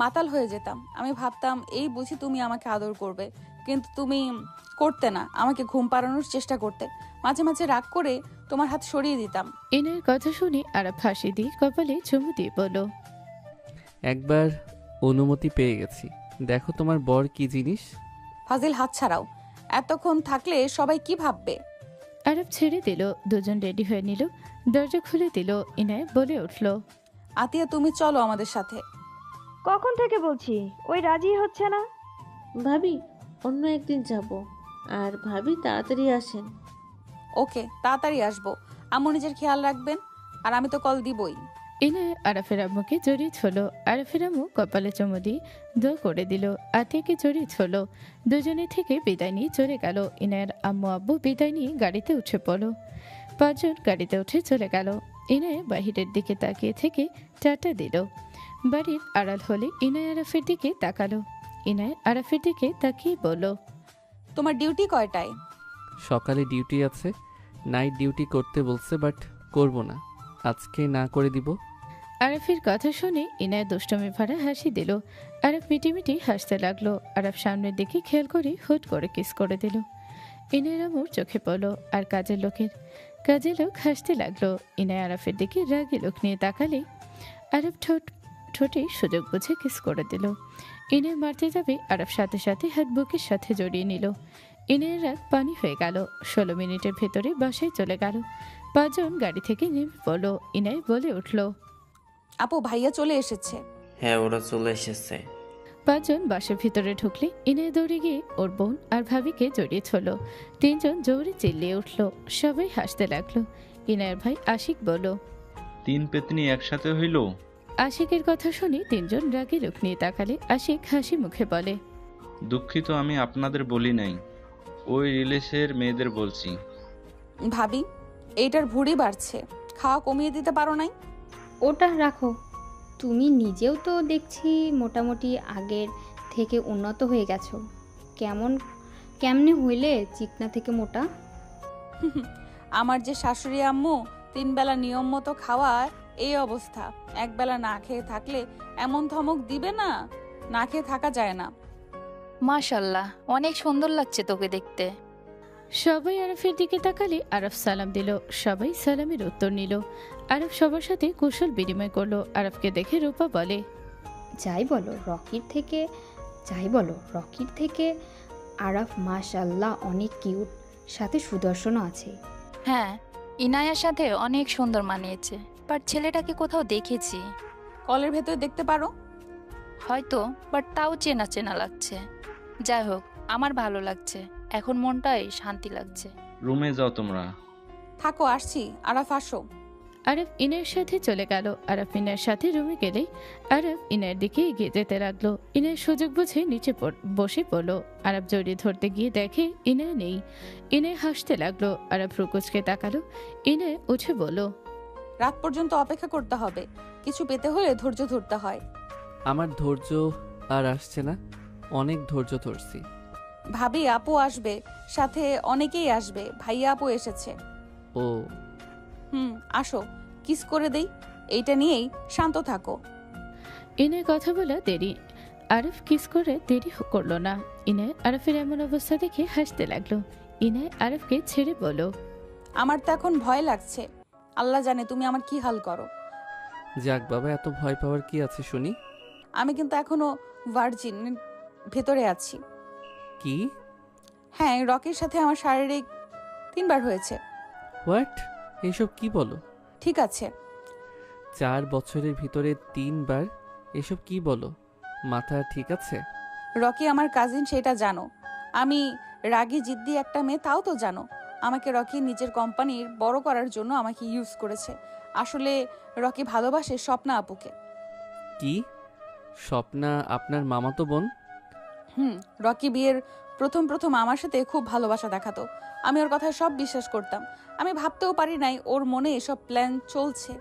মাতাল হয়ে যেতাম। আমি ভাবতাম এই বুঝি তুমি আমাকে আদর করবে, কিন্তু তুমি করতে না। আমাকে ঘুম পাড়ানোর চেষ্টা করতে। মাঝে মাঝে রাগ করে তোমার হাত সরিয়ে দিতাম। ইনায়ের কথা শুনে আরাফ হাসি দিয়ে কপালে চুমু দিয়ে বলল, একবার অনুমতি পেয়ে গেছি, দেখো তোমার বর কি জিনিস। ফাজিল, হাত ছাড়াও। এতক্ষণ থাকলে সবাই কি ভাববে? আরাফ ছেড়ে দিল। দুজন রেডি হয়ে নিল। দরজা খুলে দিল। ইনায়া বলে উঠল, আতিয়া, তুমি চলো আমাদের সাথে। কখন থেকে বলছি, ওই রাজি হচ্ছে না। ভাবি, অন্য একদিন যাব। আর ভাবি তাড়াতাড়ি আসেন। ওকে, তাড়াতাড়ি আসবো। আম্মু নিজের খেয়াল রাখবেন। আর আমি তো কল দিবই। ইনায়া আরাফের আম্মুকে জড়িয়ে ধরল। আরাফের আম্মু কপালে চুমু দিয়ে দোয়া করে দিল। আতিয়াকে জড়িয়ে ধরল। দুজনে থেকে বিদায় নিয়ে চলে গেল। ইনায়ার আম্মু আব্বু বিদায় নিয়ে গাড়িতে উঠে পড়ল। 5 জন গাড়িতে উঠে চলে গেল। ইনায়া বাহিরের দিকে তাকিয়ে থেকে টাটা দিল। বাড়ির আড়াল হলে ইনায়া আরাফের দিকে তাকালো। ইনায়া আরাফের দিকে তাকিয়ে বলল, তোমার ডিউটি কয়টায়? সকালে ডিউটি আছে, নাইট ডিউটি করতে বলছে, বাট করব না, আজকে না করে দিব। আরাফের কথা শুনে ইনায়া দুষ্টমি ভরা হাসি দিল। আরাফ মিটিমিটি হাসতে লাগলো। আরাফ সামনের দিকে খেয়াল করে হুট করে কিস করে দিল। ইনায়ের আম্মুর চোখে পড়লো। আর কাজের লোক হাসতে লাগলো। ইনায়া আরাফের দিকে রাগী লোক নিয়ে তাকালে আরাফ ঠোঁটে সুযোগ বুঝে কিস করে দিল। ইনায় মারতে যাবে, আরাফ সাথে সাথে হাত বুকের সাথে জড়িয়ে নিল। ইনায়ের রাগ পানি হয়ে গেল। 16 মিনিটের ভেতরে বাসায় চলে গেল। 5 জন গাড়ি থেকে নেমে পড়লো। ইনায় বলে উঠল, আপু ভাইয়া চলে এসেছে। হ্যাঁ, ওরা চলে এসেছে। 5 জন বাসার ভিতরে ঢুকলে ইনায় দৌড়ে গিয়ে ওর বোন আর ভাবিকে জড়িয়ে ধরল। 3 জন জোরে চিল্লিয়ে উঠল। সবাই হাসতে লাগলো। ইনায়ের ভাই আশিক বলল, 3 পেতনি একসাথে হইল? আশিকের কথা শুনে 3 জন রাগী লোক নিয়ে তাকালে আশিক হাসি মুখে বলে, দুঃখিত, আমি আপনাদের বলি নাই, ওই রিলেশের মেয়েদের বলছি। ভাবি, এইটার ভুঁড়ি বাড়ছে, খাওয়া কমিয়ে দিতে পারো নাই? ওটা রাখো, তুমি নিজেও তো দেখছি মোটামুটি আগের থেকে উন্নত হয়ে গেছো। কেমনে হইলে চিকনা থেকে মোটা? আমার যে শাশুড়ি আম্মু 3 বেলা নিয়ম মতো খাওয়া, এই অবস্থা। 1 বেলা না খেয়ে থাকলে এমন ধমক দিবে না, না খেয়ে থাকা যায় না। মাশাল্লাহ, অনেক সুন্দর লাগছে তোকে দেখতে। সবাই আরাফের দিকে তাকালে আরাফ সালাম দিল। সবাই সালামের উত্তর নিল। আরাফ সবার সাথে কুশল বিনিময় করলো। আরাফকে দেখে রূপা বলে, যাই বলো রকির থেকে আরাফ মাশাল্লাহ অনেক কিউট, সাথে সুদর্শনও আছে। হ্যাঁ, ইনায়ার সাথে অনেক সুন্দর মানিয়েছে, বাট ছেলেটাকে কোথাও দেখেছি। কলের ভেতরে দেখতে পারো হয়তো, বাট তাও চেনা চেনা লাগছে। যাই হোক, আমার ভালো লাগছে, এখন মনটাই শান্তি লাগছে। রুমে যাও তোমরা। থাকো, আসছি। আরাফ আসো। আরাফ ইনায়ের সাথে চলে গেল। আরাফ ইনায়ের সাথে রুমে গেলে আরাফ ইনায়ের দিকে এগিয়ে যেতে লাগলো। ইনায়ের সুযোগ বুঝে নিচে বসে পড়লো। আরাফ জড়িয়ে ধরতে গিয়ে দেখে ইনায় নেই। ইনায় হাসতে লাগলো। আরাফ রুকুচকে তাকালো। ইনায় উঠে বলল, রাত পর্যন্ত অপেক্ষা করতে হবে, কিছু পেতে হলে ধৈর্য ধরতে হয়। আমার ধৈর্য আর আসছে না, অনেক ধৈর্য ধরছি। ভাবি আপু আসবে, সাথে অনেকেই আসবে। ভাইয়া আপু এসেছে। ও আসো, কিস করে দেই। এইটা নিয়েই শান্ত থাকো। ইনায় কথা বলা দেরি। আরাফ কিস করে দেরি করলো না। ইনায় আরাফের এমন অবস্থা দেখে হাসতে লাগলো। ইনায় আরাফকে ছেড়ে বলল, আমার তো এখন ভয় লাগছে। আল্লাহ জানে তুমি আমার কি হাল করো। যাক বাবা, এত ভয় পাওয়ার কি আছে শুনি। আমি কিন্তু এখনো ভার্জিন ভেতরে আছি। কি? হ্যাঁ, রকির সাথে আমার শারীরিক 3 বার হয়েছে। হোয়াট? এসব কি বলো? ঠিক আছে। 4 বছরের ভিতরে 3 বার? এসব কি বলো? মাথা ঠিক আছে? রকি আমার কাজিন, সেটা জানো। আমি রাগী জিদ্দি একটা মেয়ে, তাও তো জানো। আমাকে রকি নিজের কোম্পানির বড় করার জন্য আমাকে ইউজ করেছে। আসলে রকি ভালোবাসে স্বপ্না আপুকে। কি? স্বপ্না আপনার মামাতো বোন? রকি বিয়ের প্রথম আমার সাথে খুব ভালোবাসা দেখাতো। আমি ওর কথায় সব বিশ্বাস করতাম। আমি ভাবতেও পারি নাই ওর মনে এসব প্ল্যান চলছে।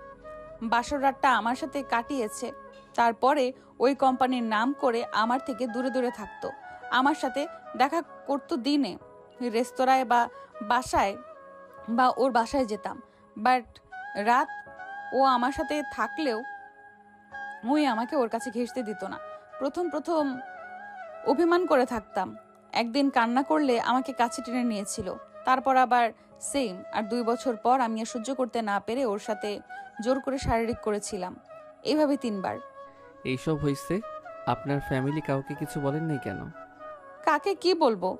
বাসর রাতটা আমার সাথে কাটিয়েছে। তারপরে ওই কোম্পানির নাম করে আমার থেকে দূরে দূরে থাকতো। আমার সাথে দেখা করতো দিনে, রেস্তোরাঁয় বা বাসায় বা ওর বাসায় যেতাম। বাট রাত ও আমার সাথে থাকলেও ওই আমাকে ওর কাছে ঘেঁষতে দিত না। প্রথম অভিমান করে থাকতাম। একদিন কান্না করলে আমাকে কাছে টেনে নিয়েছিল। তারপর আবার সেম। আর 2 বছর পর আমি আর সহ্য করতে না পেরে ওর সাথে জোর করে শারীরিক করেছিলাম। এইভাবে 3 বার। এইসব হয়েছে? আপনার ফ্যামিলি কাউকে কিছু বলেন নাই কেন? কাকে কি বলবো?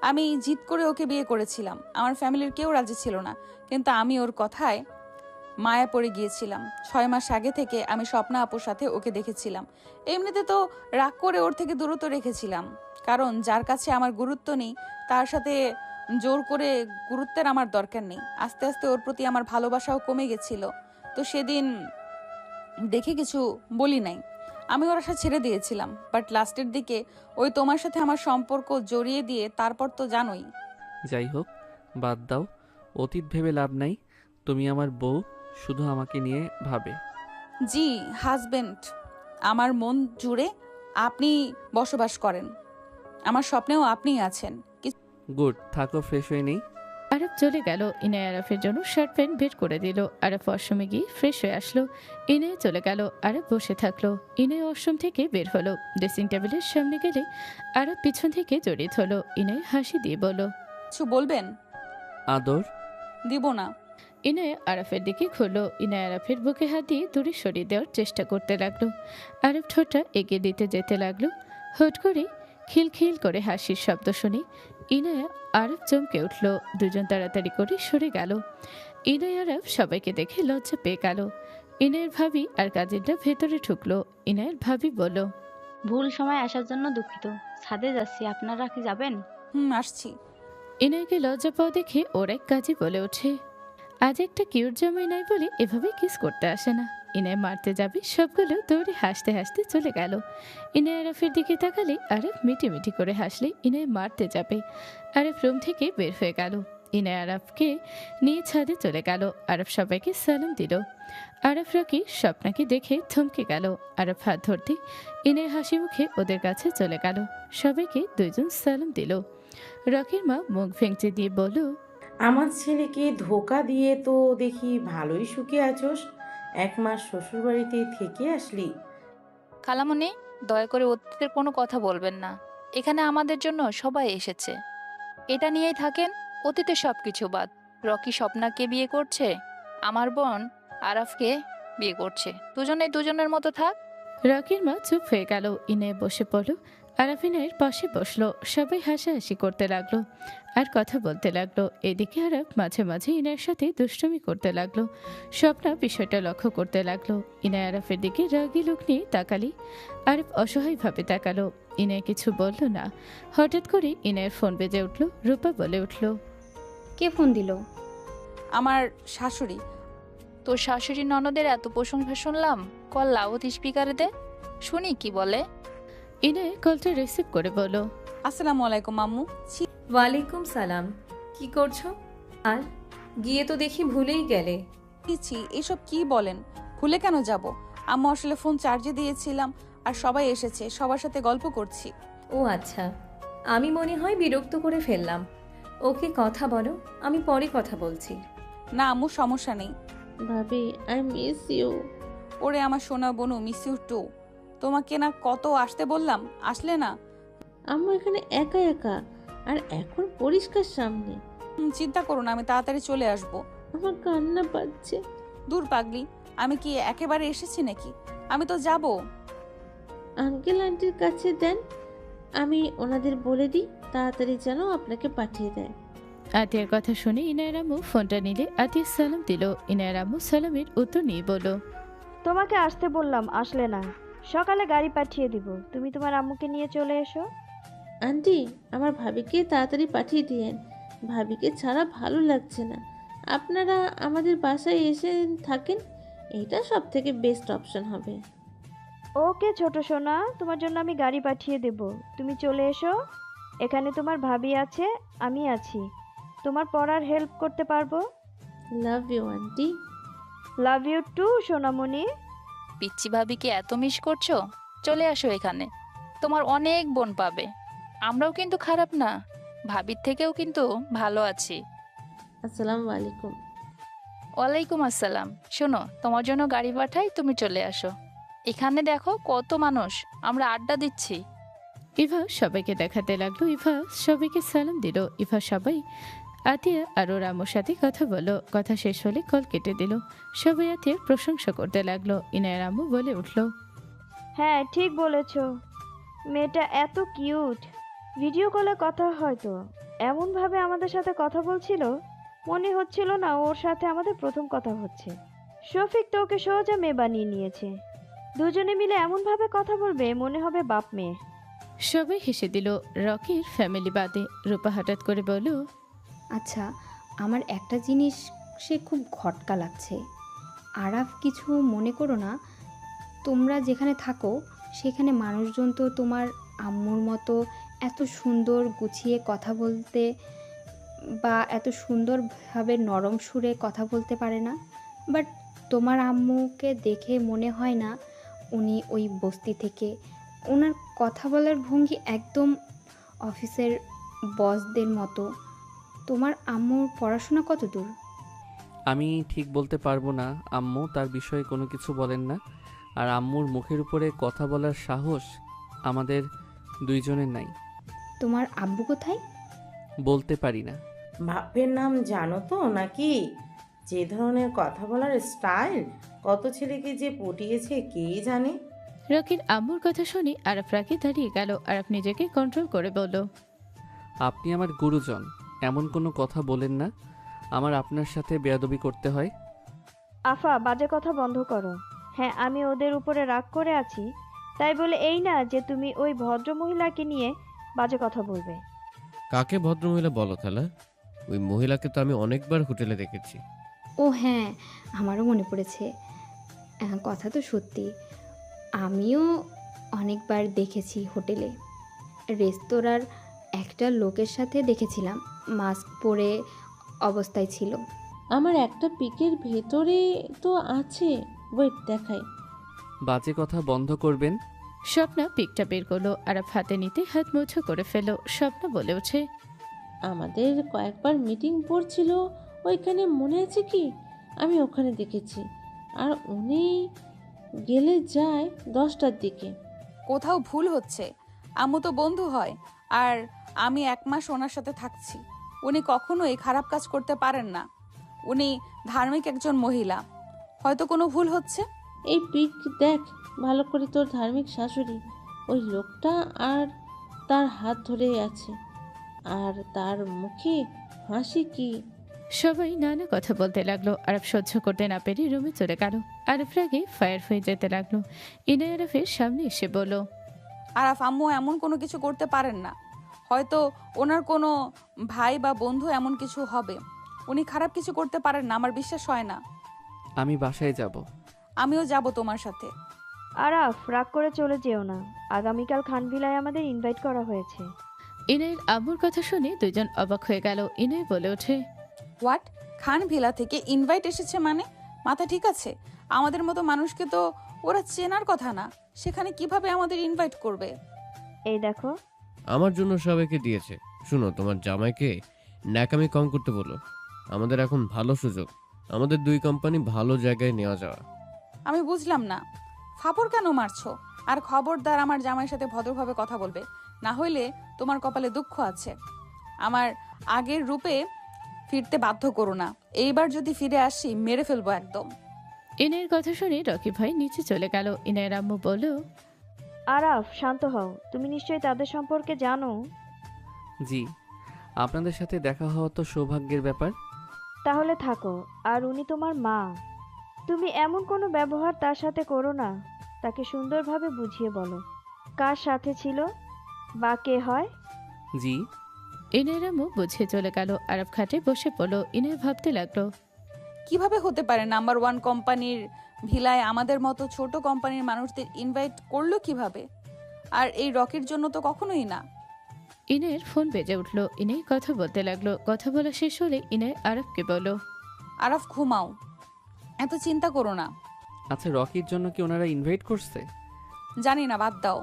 আমি জিদ করে ওকে বিয়ে করেছিলাম। আমার ফ্যামিলির কেউ রাজি ছিল না, কিন্তু আমি ওর কথায় মায়া পড়ে গিয়েছিলাম। 6 মাস আগে থেকে আমি স্বপ্না আপুর সাথে ওকে দেখেছিলাম। এমনিতে তো রাগ করে ওর থেকে দূরত্ব রেখেছিলাম, কারণ যার কাছে আমার গুরুত্ব নেই তার সাথে জোর করে গুরুত্বের আমার দরকার নেই। আস্তে আস্তে ওর প্রতি আমার ভালোবাসাও কমে গেছিল। তো সেদিন দেখে কিছু বলি নাই। আমি ওর আশা ছেড়ে দিয়েছিলাম, বাট লাস্টের দিকে ওই তোমার সাথে আমার সম্পর্ক জড়িয়ে দিয়ে তারপর তো জানোই। যাই হোক, বাদ দাও, অতীত ভেবে লাভ নাই। তুমি আমার বউ, শুধু আমাকে নিয়ে ভাবে। জি হাজবেন্ড, আমার মন জুড়ে আপনি বসবাস করেন, আমার স্বপ্নেও আপনিই আছেন। গুড, থাকো, ফ্রেশ হয়ে নেই। আরব চলে গেল। ইনায় আরফের জন্য শার্ট প্যান্ট বের করে দিল। আরব ওয়াশরুমে গিয়ে ফ্রেশ হয়ে আসলো। ইনায় চলে গেল। আরব বসে থাকলো। ইনায় ওয়াশরুম থেকে বের হলো। ড্রেসিং টেবিলের সামনে গেলে আরব পিছন থেকে জড়িয়ে ধরলো। ইনায় হাসি দিয়ে বলল, কিছু বলবেন? আদর দিব না। ইনায় আরফের দিকে ঘুরলো। ইনায় আরফের বুকে হাত দিয়ে দূরে সরিয়ে দেওয়ার চেষ্টা করতে লাগলো। আরব ঠোঁটটা এগিয়ে দিতে যেতে লাগলো। হুট করে খিলখিল করে হাসির শব্দ শুনে ইনায়া আরব চমকে উঠল। দুজন তাড়াতাড়ি করে সরে গেল। ইনায় আরব সবাইকে দেখে লজ্জা পেয়ে গেল। ইনায়ের ভাবি আর কাজিনটা ভেতরে ঢুকলো। ইনায়ের ভাবি বলল, ভুল সময় আসার জন্য দুঃখিত, ছাদে যাচ্ছি, আপনারা কি যাবেন? আসছি। ইনায়কে লজ্জা পাওয়া দেখে ওর এক কাজী বলে ওঠে, আজ একটা কিউট জামাই নাই বলে এভাবে কিস করতে আসে না। ইনায় মারতে যাবে, সবগুলো দৌড়ে হাসতে হাসতে চলে গেল। ইনায় আরফের দিকে তাকালে আরফ মিটিমিটি করে হাসলে ইনায় মারতে যাবে। আরফ রুম থেকে বের হয়ে গেল। ইনায় আরফকে নিয়ে ছাদে চলে গেল। আরফ সবাইকে সালাম দিল। আরফ রকি স্বপ্নাকে দেখে থমকে গেল। আরফ হাত ধরতে ইনায় হাসি মুখে ওদের কাছে চলে গেল। সবাইকে দুইজন সালাম দিল। রকির মা মুখ ভেঙচে দিয়ে বলল, আমার ছেলেকে ধোকা দিয়ে তো দেখি ভালোই সুখে আছোস। 1 মাস শ্বশুরবাড়িতে থেকে আসলি। খালামণি, দয়া করে অতীতের কোনো কথা বলবেন না। এখানে আমাদের জন্য সবাই এসেছে, এটা নিয়েই থাকেন। অতীতে সব কিছু বাদ। রকি স্বপ্নাকে বিয়ে করছে, আমার বোন আরাফকে বিয়ে করছে, দুজনেই দুজনের মতো থাক। রকির মা চুপ হয়ে গেল। ইনায় বসে পড়ল। আরাফ ইনায়ের পাশে বসলো। সবাই হাসাহাসি করতে লাগলো আর কথা বলতে লাগলো। এদিকে আরাফ মাঝে মাঝে ইনায়ের সাথে দুষ্টুমি করতে লাগলো। স্বপ্না বিষয়টা লক্ষ্য করতে লাগলো। ইনায় আরাফের দিকে রাগি লোক নিয়ে তাকালি। আরাফ অসহায়ভাবে তাকালো। ইনায় কিছু বলল না। হঠাৎ করে ইনায়ের ফোন বেজে উঠল। রূপা বলে উঠল, কে ফোন দিল? আমার শাশুড়ি। তোর শাশুড়ি ননদের এত প্রশংসা শুনলাম, কল লাউড স্পিকারে দে, শুনি কি বলে। ইনায় কলটা রিসিভ করে বলো, আসসালামু আলাইকুম আম্মু। ওয়ালাইকুম সালাম। কি করছো? আর গিয়ে তো দেখি ভুলেই গেলে। ছি, এসব কি বলেন? ভুলে কেন যাব? আম্মু, আসলে ফোন চার্জে দিয়েছিলাম আর সবাই এসেছে, সবার সাথে গল্প করছি। ও আচ্ছা, আমি মনে হয় বিরক্ত করে ফেললাম। ওকে কথা বলো, আমি পরে কথা বলছি। না আম্মু, সমস্যা নেই। ভাবি, আই মিস ইউ। ওরে আমার সোনা বনু, মিস ইউ টু। তোমাকে না কত আসতে বললাম, আসলে না। আম্মু এখানে একা একা, আর এখন পরিষ্কার সামনে। চিন্তা করো না, আমি তাড়াতাড়ি চলে আসব। আমার কান্না পাচ্ছে। দূর পাগলি, আমি কি একেবারে এসেছি নাকি? আমি তো যাব। আঙ্কেল আন্টির কাছে দেন, আমি ওনাদের বলে দিই তাড়াতাড়ি যেন আপনাকে পাঠিয়ে দেয়। আতিয়ার কথা শুনে ইনায়ের আম্মু ফোনটা নিলে আতিয়া সালাম দিল। ইনায়ের আম্মু সালামের উত্তর নিয়ে বলল, তোমাকে আসতে বললাম, আসলে না। সকালে গাড়ি পাঠিয়ে দিব, তুমি তোমার আম্মুকে নিয়ে চলে এসো। আন্টি, আমার ভাবিকে তাড়াতাড়ি পাঠিয়ে দিয়েন। ভাবিকে ছাড়া ভালো লাগছে না। আপনারা আমাদের বাসায় এসে থাকেন, এইটা সব থেকে বেস্ট অপশন হবে। ওকে ছোট সোনা, তোমার জন্য আমি গাড়ি পাঠিয়ে দেব, তুমি চলে এসো। এখানে তোমার ভাবি আছে, আমি আছি, তোমার পড়ার হেল্প করতে পারবো। Love you auntie. Love you too সোনামণি। পিচ্চি ভাবিকে এত মিস করছো? চলে আসো এখানে, তোমার অনেক বোন পাবে। আমরাও কিন্তু খারাপ না, ভাবির থেকেও কিন্তু ভালো আছি। আসসালামু আলাইকুম। ওয়ালাইকুম আসসালাম। শোনো, তোমার জন্য গাড়ি পাঠাই, তুমি চলে আসো। এখানে দেখো কত মানুষ, আমরা আড্ডা দিচ্ছি। ইভা সবাইকে দেখাতে লাগলো। ইভা সবাইকে সালাম দিল। ইভা সবাই আতিয়া আর ওর আম্মুর সাথে কথা বলো। কথা শেষ হলে কল কেটে দিল। সবাই আতিয়ার প্রশংসা করতে লাগলো। ইনায়ের আম্মু বলে উঠল, হ্যাঁ ঠিক বলেছ, মেয়েটা এত কিউট। ভিডিও কলে কথা হয়তো এমনভাবে আমাদের সাথে কথা বলছিল, মনে হচ্ছিল না ওর সাথে আমাদের প্রথম কথা হচ্ছে। শফিক তো ওকে সোজা মেয়ে বানিয়ে নিয়েছে। দুজনে মিলে এমনভাবে কথা বলবে মনে হবে বাপ মেয়ে। সবাই হেসে দিল, রকির ফ্যামিলি বাদে। রূপা হঠাৎ করে বলল, আচ্ছা, আমার একটা জিনিস সে খুব খটকা লাগছে। আরাফ কিছু মনে করো না, তোমরা যেখানে থাকো সেখানে মানুষজন তো তোমার আম্মুর মতো এত সুন্দর গুছিয়ে কথা বলতে বা এত সুন্দরভাবে নরম সুরে কথা বলতে পারে না। বাট তোমার আম্মুকে দেখে মনে হয় না উনি ওই বস্তি থেকে। ওনার কথা বলার ভঙ্গি একদম অফিসের বসদের মতো। তোমার আম্মুর পড়াশোনা কত দূর? আমি ঠিক বলতে পারবো না আম্মু তার বিষয়ে কোনো কিছু বলেন না। আর আম্মুর মুখের উপরে কথা বলার সাহস আমাদের দুইজনের নাই। তোমার আব্বু কোথায়? বলতে পারি না। বাপের নাম জানো তো নাকি? যে ধরনের কথা বলার স্টাইল, কত ছেলেকে যে পটিয়েছে কে জানে। রকির আম্মুর কথা শুনে আরাফ রাগে দাঁড়িয়ে গেল। আরাফ নিজেকে কন্ট্রোল করে বলল, আপনি আমার গুরুজন, এমন কোনো কথা বলেন না। আমার আপনার সাথে বেয়াদবি করতে হয়। আফা, বাজে কথা বন্ধ করো। হ্যাঁ, আমি ওদের উপরে রাগ করে আছি, তাই বলে এই না যে তুমি ওই ভদ্র মহিলাকে নিয়ে বাজে কথা বলবে। কাকে ভদ্রমহিলা বলো খালা? ওই মহিলাকে তো আমি অনেকবার হোটেলে দেখেছি। ও হ্যাঁ, আমারও মনে পড়েছে। কথা তো সত্যি, আমিও অনেকবার দেখেছি হোটেলে। রেস্তোরাঁর একটা লোকের সাথে দেখেছিলাম, মাস্ক পরে অবস্থায় ছিল। আমার একটা পিকের ভেতরে তো আছে, ওয়েট দেখাই। বাজে কথা বন্ধ করবেন। স্বপ্না পিকটা বের করলো। আরাফ হাতে নিতে হাত মুঠো করে ফেলো। স্বপ্না বলে ওঠে, আমাদের কয়েকবার মিটিং পড়ছিল ওইখানে, মনে আছে কি? আমি ওখানে দেখেছি। আর উনি গেলে যায় 10টার দিকে। কোথাও ভুল হচ্ছে। আম্মু তো বন্ধু হয়, আর আমি 1 মাস ওনার সাথে থাকছি। উনি কখনোই খারাপ কাজ করতে পারেন না। উনি ধার্মিক একজন মহিলা। হয়তো কোনো ভুল হচ্ছে। এই পিক দেখ ভালো করে, তোর ধার্মিক শাশুড়ি ওই লোকটা আর তার হাত ধরে আছে, আর তার মুখে হাসি কি। সবাই নানা কথা বলতে লাগলো। আরাফ সহ্য করতে না পেরে রুমে চলে গেল। আরাফ রাগে ফায়ার হয়ে যেতে লাগলো। ইনাই আরাফের সামনে এসে বলল, আরাফ, আম্মু এমন কোনো কিছু করতে পারেন না। হয়তো ওনার কোনো ভাই বা বন্ধু এমন কিছু হবে। উনি খারাপ কিছু করতে পারেন না, আমার বিশ্বাস হয় না। আমি বাসায় যাব। আমিও যাব তোমার সাথে। আরাফ, রাগ করে চলে যেও না। আগামীকাল খানভিলায় আমাদের ইনভাইট করা হয়েছে। ইনাইয়ের আম্মুর কথা শুনে দুজন অবাক হয়ে গেল। ইনাই বলে ওঠে, হোয়াট? খান ভিলা থেকে ইনভাইট এসেছে মানে? মাথা ঠিক আছে? আমাদের মতো মানুষকে তো ওরা চেনার কথা না, সেখানে কিভাবে আমাদের ইনভাইট করবে? এই দেখো, আমার জন্য সবাইকে দিয়েছে। শুনো, তোমার জামাইকে ন্যাকামি কম করতে বলো। আমাদের এখন ভালো সুযোগ, আমাদের 2 কোম্পানি ভালো জায়গায় নেওয়া যাওয়া। আমি বুঝলাম না, ফাপড় কেন মারছো? আর খবরদার আমার জামাইয়ের সাথে ভদ্রভাবে কথা বলবে, না হইলে তোমার কপালে দুঃখ আছে। আমার আগের রূপে ফিরতে বাধ্য করো না। এইবার যদি ফিরে আসি মেরে ফেলবো একদম। ইনাইয়ের কথা শুনে রকি ভাই নিচে চলে গেল। ইনাইয়ের আম্মু বলল, আরাফ শান্ত হও, তুমি নিশ্চয়ই তাদের সম্পর্কে জানো। জি, আপনাদের সাথে দেখা হওয়া তো সৌভাগ্যের ব্যাপার। তাহলে থাকো। আর উনি তোমার মা, তুমি এমন কোনো ব্যবহার তার সাথে করো না। তাকে সুন্দরভাবে বুঝিয়ে বলো কার সাথে ছিল বা কে হয়। জি। ইনাইয়ের আম্মু বুঝে চলে গেল। আরাফ খাটে বসে পড়লো। ইনাই ভাবতে লাগলো, কিভাবে হতে পারে নাম্বার 1 কোম্পানির ভিলায় আমাদের মতো ছোট কোম্পানির মানুষদের ইনভাইট করলো কিভাবে? আর এই রকির জন্য তো কখনোই না। ইনাইয়ের ফোন বেজে উঠলো। ইনাই কথা বলতে লাগলো। কথা বলা শেষ হলে ইনাই আরাফকে বলল, আরাফ ঘুমাও, এত চিন্তা করো না। আচ্ছা, রকির জন্য কি ওনারা ইনভাইট করছে? জানি না, বাদ দাও।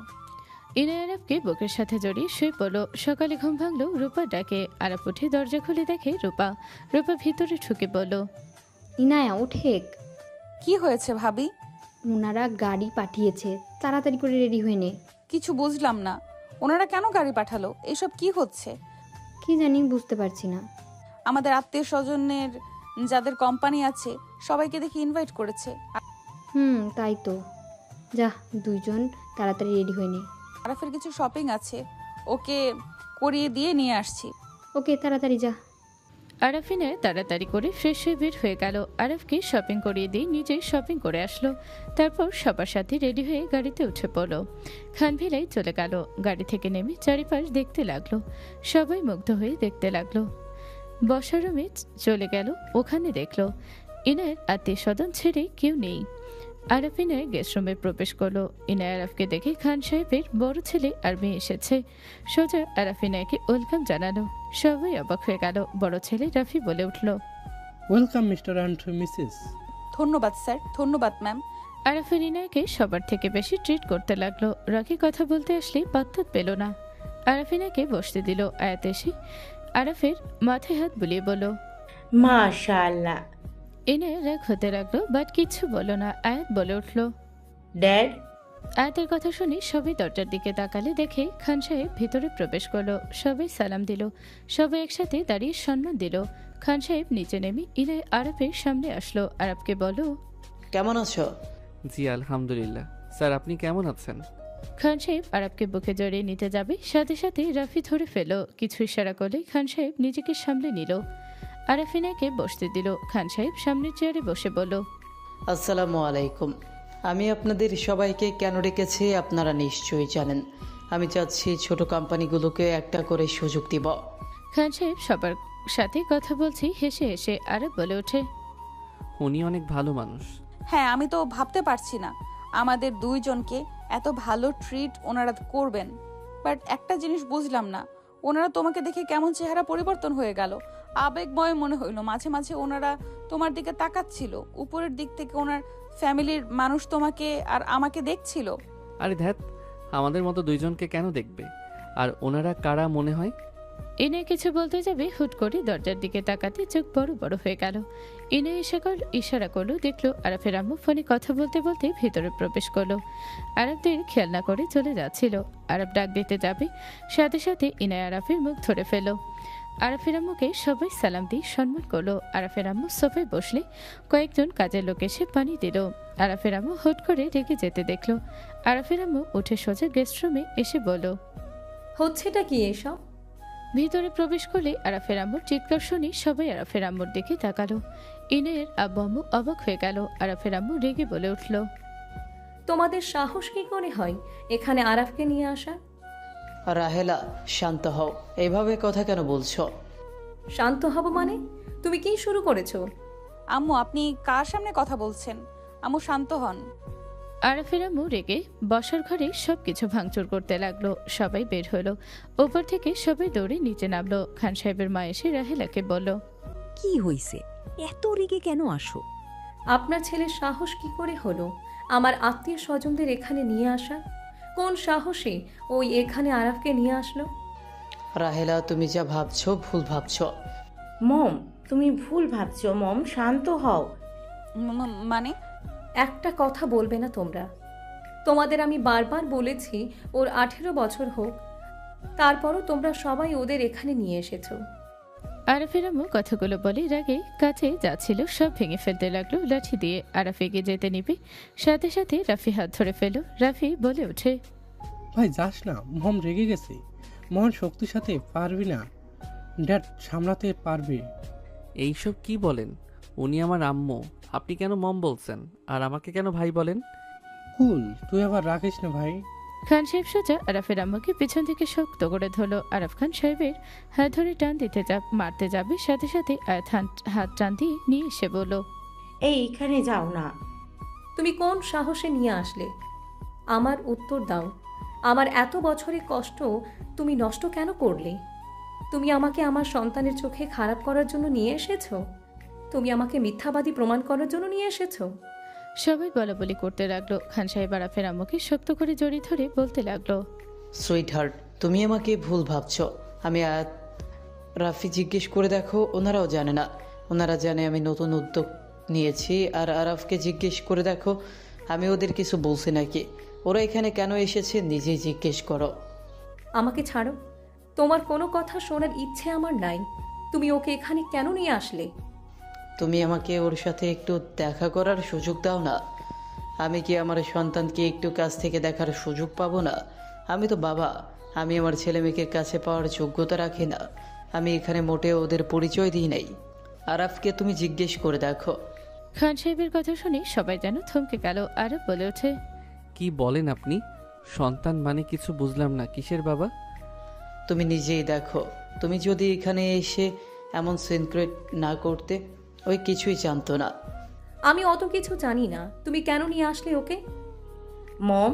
ইনাই আরাফকে বুকের সাথে জড়িয়ে শুয়ে পড়লো। সকালে ঘুম ভাঙলো রূপা ডাকে। আরাফ উঠে দরজা খুলে দেখে রূপা। রূপা ভিতরে ঢুকে বলল, ইনায়া ওঠে। কি হয়েছে ভাবি? ওনারা গাড়ি পাঠিয়েছে, তাড়াতাড়ি করে রেডি হয়ে নে। কিছু বুঝলাম না, ওনারা কেন গাড়ি পাঠালো? এসব কি হচ্ছে? কি জানি, বুঝতে পারছি না। আমাদের আত্মীয় স্বজনের যাদের কোম্পানি আছে সবাইকে দেখি ইনভাইট করেছে। তাই তো। যা, দুইজন তাড়াতাড়ি রেডি হয়ে নে। আরাফের কিছু শপিং আছে, ওকে করিয়ে দিয়ে নিয়ে আসছি। ওকে, তাড়াতাড়ি যা। আরাফিনে তাড়াতাড়ি করে ফ্রেশ হয়ে বের হয়ে গেল। আরাফকে শপিং করিয়ে দিয়ে নিজেই শপিং করে আসলো। তারপর সবার সাথে রেডি হয়ে গাড়িতে উঠে পড়লো। খানভিলায় চলে গেল। গাড়ি থেকে নেমে চারিপাশ দেখতে লাগলো। সবাই মুগ্ধ হয়ে দেখতে লাগলো। বসার রুমে চলে গেল। ওখানে দেখলো ইনায়ের আত্মীয় স্বজন ছেড়ে কেউ নেই। আরব ইনায় গেস্ট রুমে প্রবেশ করলো। ইনায় আরবকে দেখে খান সাহেবের বড় ছেলে আর মেয়ে এসেছে। সোজা আরব ইনায়কে ওয়েলকাম জানালো। সবাই অবাক হয়ে গেল। বড় ছেলে রাফি বলে উঠল, ওয়েলকাম মিস্টার অ্যান্ড মিসেস। ধন্যবাদ স্যার। ধন্যবাদ ম্যাম। আরাফের ইনায়কে সবার থেকে বেশি ট্রিট করতে লাগলো। রকি কথা বলতে আসলে পাত্তা পেল না। আরাফিনাকে বসতে দিল। আয়াত এসে আরাফের মাথায় হাত বুলিয়ে বলল, মাশাআল্লাহ। ইনায় রাগ হতে লাগলো, বাট কিচ্ছু বলল না। আয়াত বলে উঠল, ড্যাড। আয়াতের কথা শুনে সবাই দরজার দিকে তাকালে দেখে খান সাহেব ভিতরে প্রবেশ করলো। সবাই সালাম দিল। সবাই একসাথে দাঁড়িয়ে সম্মান দিল। খান সাহেব নিচে নেমে ইনায় আরবের সামনে আসলো। আরবকে বলো, কেমন আছো? জি আলহামদুলিল্লাহ। স্যার আপনি কেমন আছেন? খান সাহেব আরবকে বুকে জড়িয়ে নিতে যাবে, সাথে সাথে রাফি ধরে ফেল। কিছু ইশারা করলে খান সাহেব নিজেকে সামলে নিল। আরাফিনাকে বসতে দিল। খান সাহেব সামনের চেয়ারে বসে বলল, আসসালামু আলাইকুম। আমি আপনাদের সবাইকে কেন ডেকেছি আপনারা নিশ্চয়ই জানেন। আমি চাচ্ছি ছোট কোম্পানিগুলোকে একটা করে সুযোগ দিব। খান সাহেব সবার সাথে কথা বলছি হেসে হেসে আরব বলে ওঠে, উনি অনেক ভালো মানুষ। হ্যাঁ, আমি তো ভাবতে পারছি না আমাদের দুইজনকে এত ভালো ট্রিট ওনারা করবেন। বাট একটা জিনিস বুঝলাম না, ওনারা তোমাকে দেখে কেমন চেহারা পরিবর্তন হয়ে গেল। আবেগময় মনে হইলো। মাঝে মাঝে ওনারা তোমার দিকে তাকাচ্ছিল। উপরের দিক থেকে ওনার ফ্যামিলির মানুষ তোমাকে আর আমাকে দেখছিল। আরে ধ্যাত, আমাদের মতো দুইজনকে কেন দেখবে? আর ওনারা কারা মনে হয়? ইনে কিছু বলতে যাবে, হুট করে দরজার দিকে তাকাতে চোখ বড় বড় হয়ে গেল। ইনে ইশারা করলো, দেখলো আরবের আম্মু ফোনে কথা বলতে বলতে ভেতরে প্রবেশ করলো। আরবদের খেয়াল না করে চলে যাচ্ছিল। আরব ডাক দিতে যাবে, সাথে সাথে ইনায় আরবের মুখ ধরে ফেল। আরফের আম্মুকে সবাই সালাম দিয়ে সম্মান করলো। আরফের আম্মু সোফায় বসলে কয়েকজন কাজের লোক এসে পানি দিল। আরফের আম্মু হুট করে রেগে যেতে দেখলো। আরফের আম্মু উঠে সোজা গেস্ট রুমে এসে বলল, হচ্ছেটা কি এসব? ভিতরে প্রবেশ করলে আরাফের আম্মুর চিৎকার শুনে সবাই আরাফের আম্মুর দিকে তাকালো। ইনের আব্বু আম্মু অবাক হয়ে গেল। আরাফের আম্মু রেগে বলে উঠল, তোমাদের সাহস কি করে হয় এখানে আরাফকে নিয়ে আসা? রাহেলা, শান্ত হও। এইভাবে কথা কেন বলছো? শান্ত হব মানে? তুমি কি শুরু করেছো? আম্মু, আপনি কার সামনে কথা বলছেন? আম্মু শান্ত হন। আরাফের আম্মু রেগে বসার ঘরে সবকিছু ভাঙচুর করতে লাগলো। সবাই বের হলো। উপর থেকে সবাই দৌড়ে নিচে নামলো। খান সাহেবের মা এসে রাহেলাকে বলল, কি হইছে? এত রেগে কেন আসো? আপনার ছেলের সাহস কি করে হলো আমার আত্মীয় স্বজনদের এখানে নিয়ে আসা? কোন সাহসে ওই এখানে আরাফকে নিয়ে আসলো? রাহেলা, তুমি যা ভাবছো ভুল ভাবছো। মম, তুমি ভুল ভাবছো। মম, শান্ত হও। মানে? একটা কথা বলবে না তোমরা? তোমাদের আমি বারবার বলেছি ওর 18 বছর হোক, তারপরও তোমরা সবাই ওদের এখানে নিয়ে এসেছো। আরাফের আম্মু কথাগুলো বলে রাগে কাছে যাচ্ছিল সব ভেঙে ফেলতে লাগলো লাঠি দিয়ে। আরাফ এগিয়ে যেতে নিবে, সাথে সাথে রাফি হাত ধরে ফেল। রাফি বলে ওঠে, ভাই যাস না, মম রেগে গেছে। মহান শক্তির সাথে পারবি না, ড্যাড সামলাতে পারবে। এইসব কি বলেন? উনি আমার আম্মু, আপনি কেন মম বলছেন? আর আমাকে কেন ভাই বলেন? কুল, তুই আবার রাখিস না ভাই। খান সাহেব সোজা আরাফের আম্মুকে পিছন থেকে শক্ত করে ধরলো। আরাফ খান সাহেবের হাত ধরে টান দিতে মারতে যাবে, সাথে সাথে হাত টান দিয়ে নিয়ে এসে বলল, এইখানে যাও না। তুমি কোন সাহসে নিয়ে আসলে? আমার উত্তর দাও। আমার এত বছরের কষ্ট তুমি নষ্ট কেন করলে? তুমি আমাকে আমার সন্তানের চোখে খারাপ করার জন্য নিয়ে এসেছো? তুমি আমাকে মিথ্যাবাদী প্রমাণ করার জন্য নিয়ে এসেছো? সবাই বলাবলি করতে লাগলো। খান সাহেব আরাফের আম্মুকে শক্ত করে জড়িয়ে ধরে বলতে লাগলো, সুইট হার্ট, তুমি আমাকে ভুল ভাবছো। আমি রাফি জিজ্ঞেস করে দেখো, ওনারাও জানে না। ওনারা জানে আমি নতুন উদ্যোগ নিয়েছি। আর আরাফকে জিজ্ঞেস করে দেখো আমি ওদের কিছু বলছি নাকি। ওরা এখানে কেন এসেছে নিজেই জিজ্ঞেস করো। আমাকে ছাড়ো, তোমার কোনো কথা শোনার ইচ্ছে আমার নাই। তুমি ওকে এখানে কেন নিয়ে আসলে? তুমি আমাকে ওর সাথে একটু দেখা করার সুযোগ দাও না। আমি কি আমার সন্তানকে একটু কাছ থেকে দেখার সুযোগ পাবো না? আমি তো বাবা, আমি আমার ছেলে মেয়েকে কাছে পাওয়ার যোগ্যতা রাখি না? আমি এখানে মোটেও ওদের পরিচয় দিই নাই। আরাফকে তুমি জিজ্ঞেস করে দেখো। খান সাহেবের কথা শুনে সবাই যেন থমকে গেল। আরাফ বলে ওঠে, কি বলেন আপনি? সন্তান মানে কিছু বুঝলাম না। কিসের বাবা? তুমি নিজেই দেখো। তুমি যদি এখানে এসে এমন সিনক্রেট না করতে, ওই কিছুই জানতো না। আমি অত কিছু জানি না, তুমি কেন নিয়ে আসলে ওকে? মম,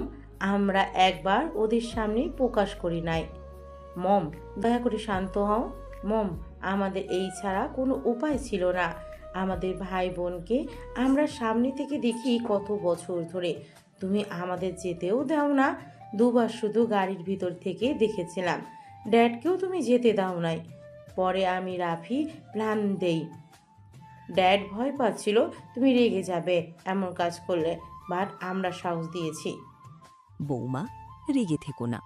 আমরা একবার ওদের সামনে প্রকাশ করি নাই। মম, দয়া করে শান্ত হও। মম, আমাদের এই ছাড়া কোনো উপায় ছিল না। আমাদের ভাই বোনকে আমরা সামনে থেকে দেখি কত বছর ধরে। তুমি আমাদের যেতেও দাও না। দুবার শুধু গাড়ির ভিতর থেকে দেখেছিলাম। ড্যাডকেও তুমি যেতে দাও নাই। পরে আমি রাফি প্ল্যান দেই। ড্যাড ভয় পাচ্ছিল তুমি রেগে যাবে এমন কাজ করলে, বাট আমরা সাহস দিয়েছি। বৌমা, রেগে থেকো না।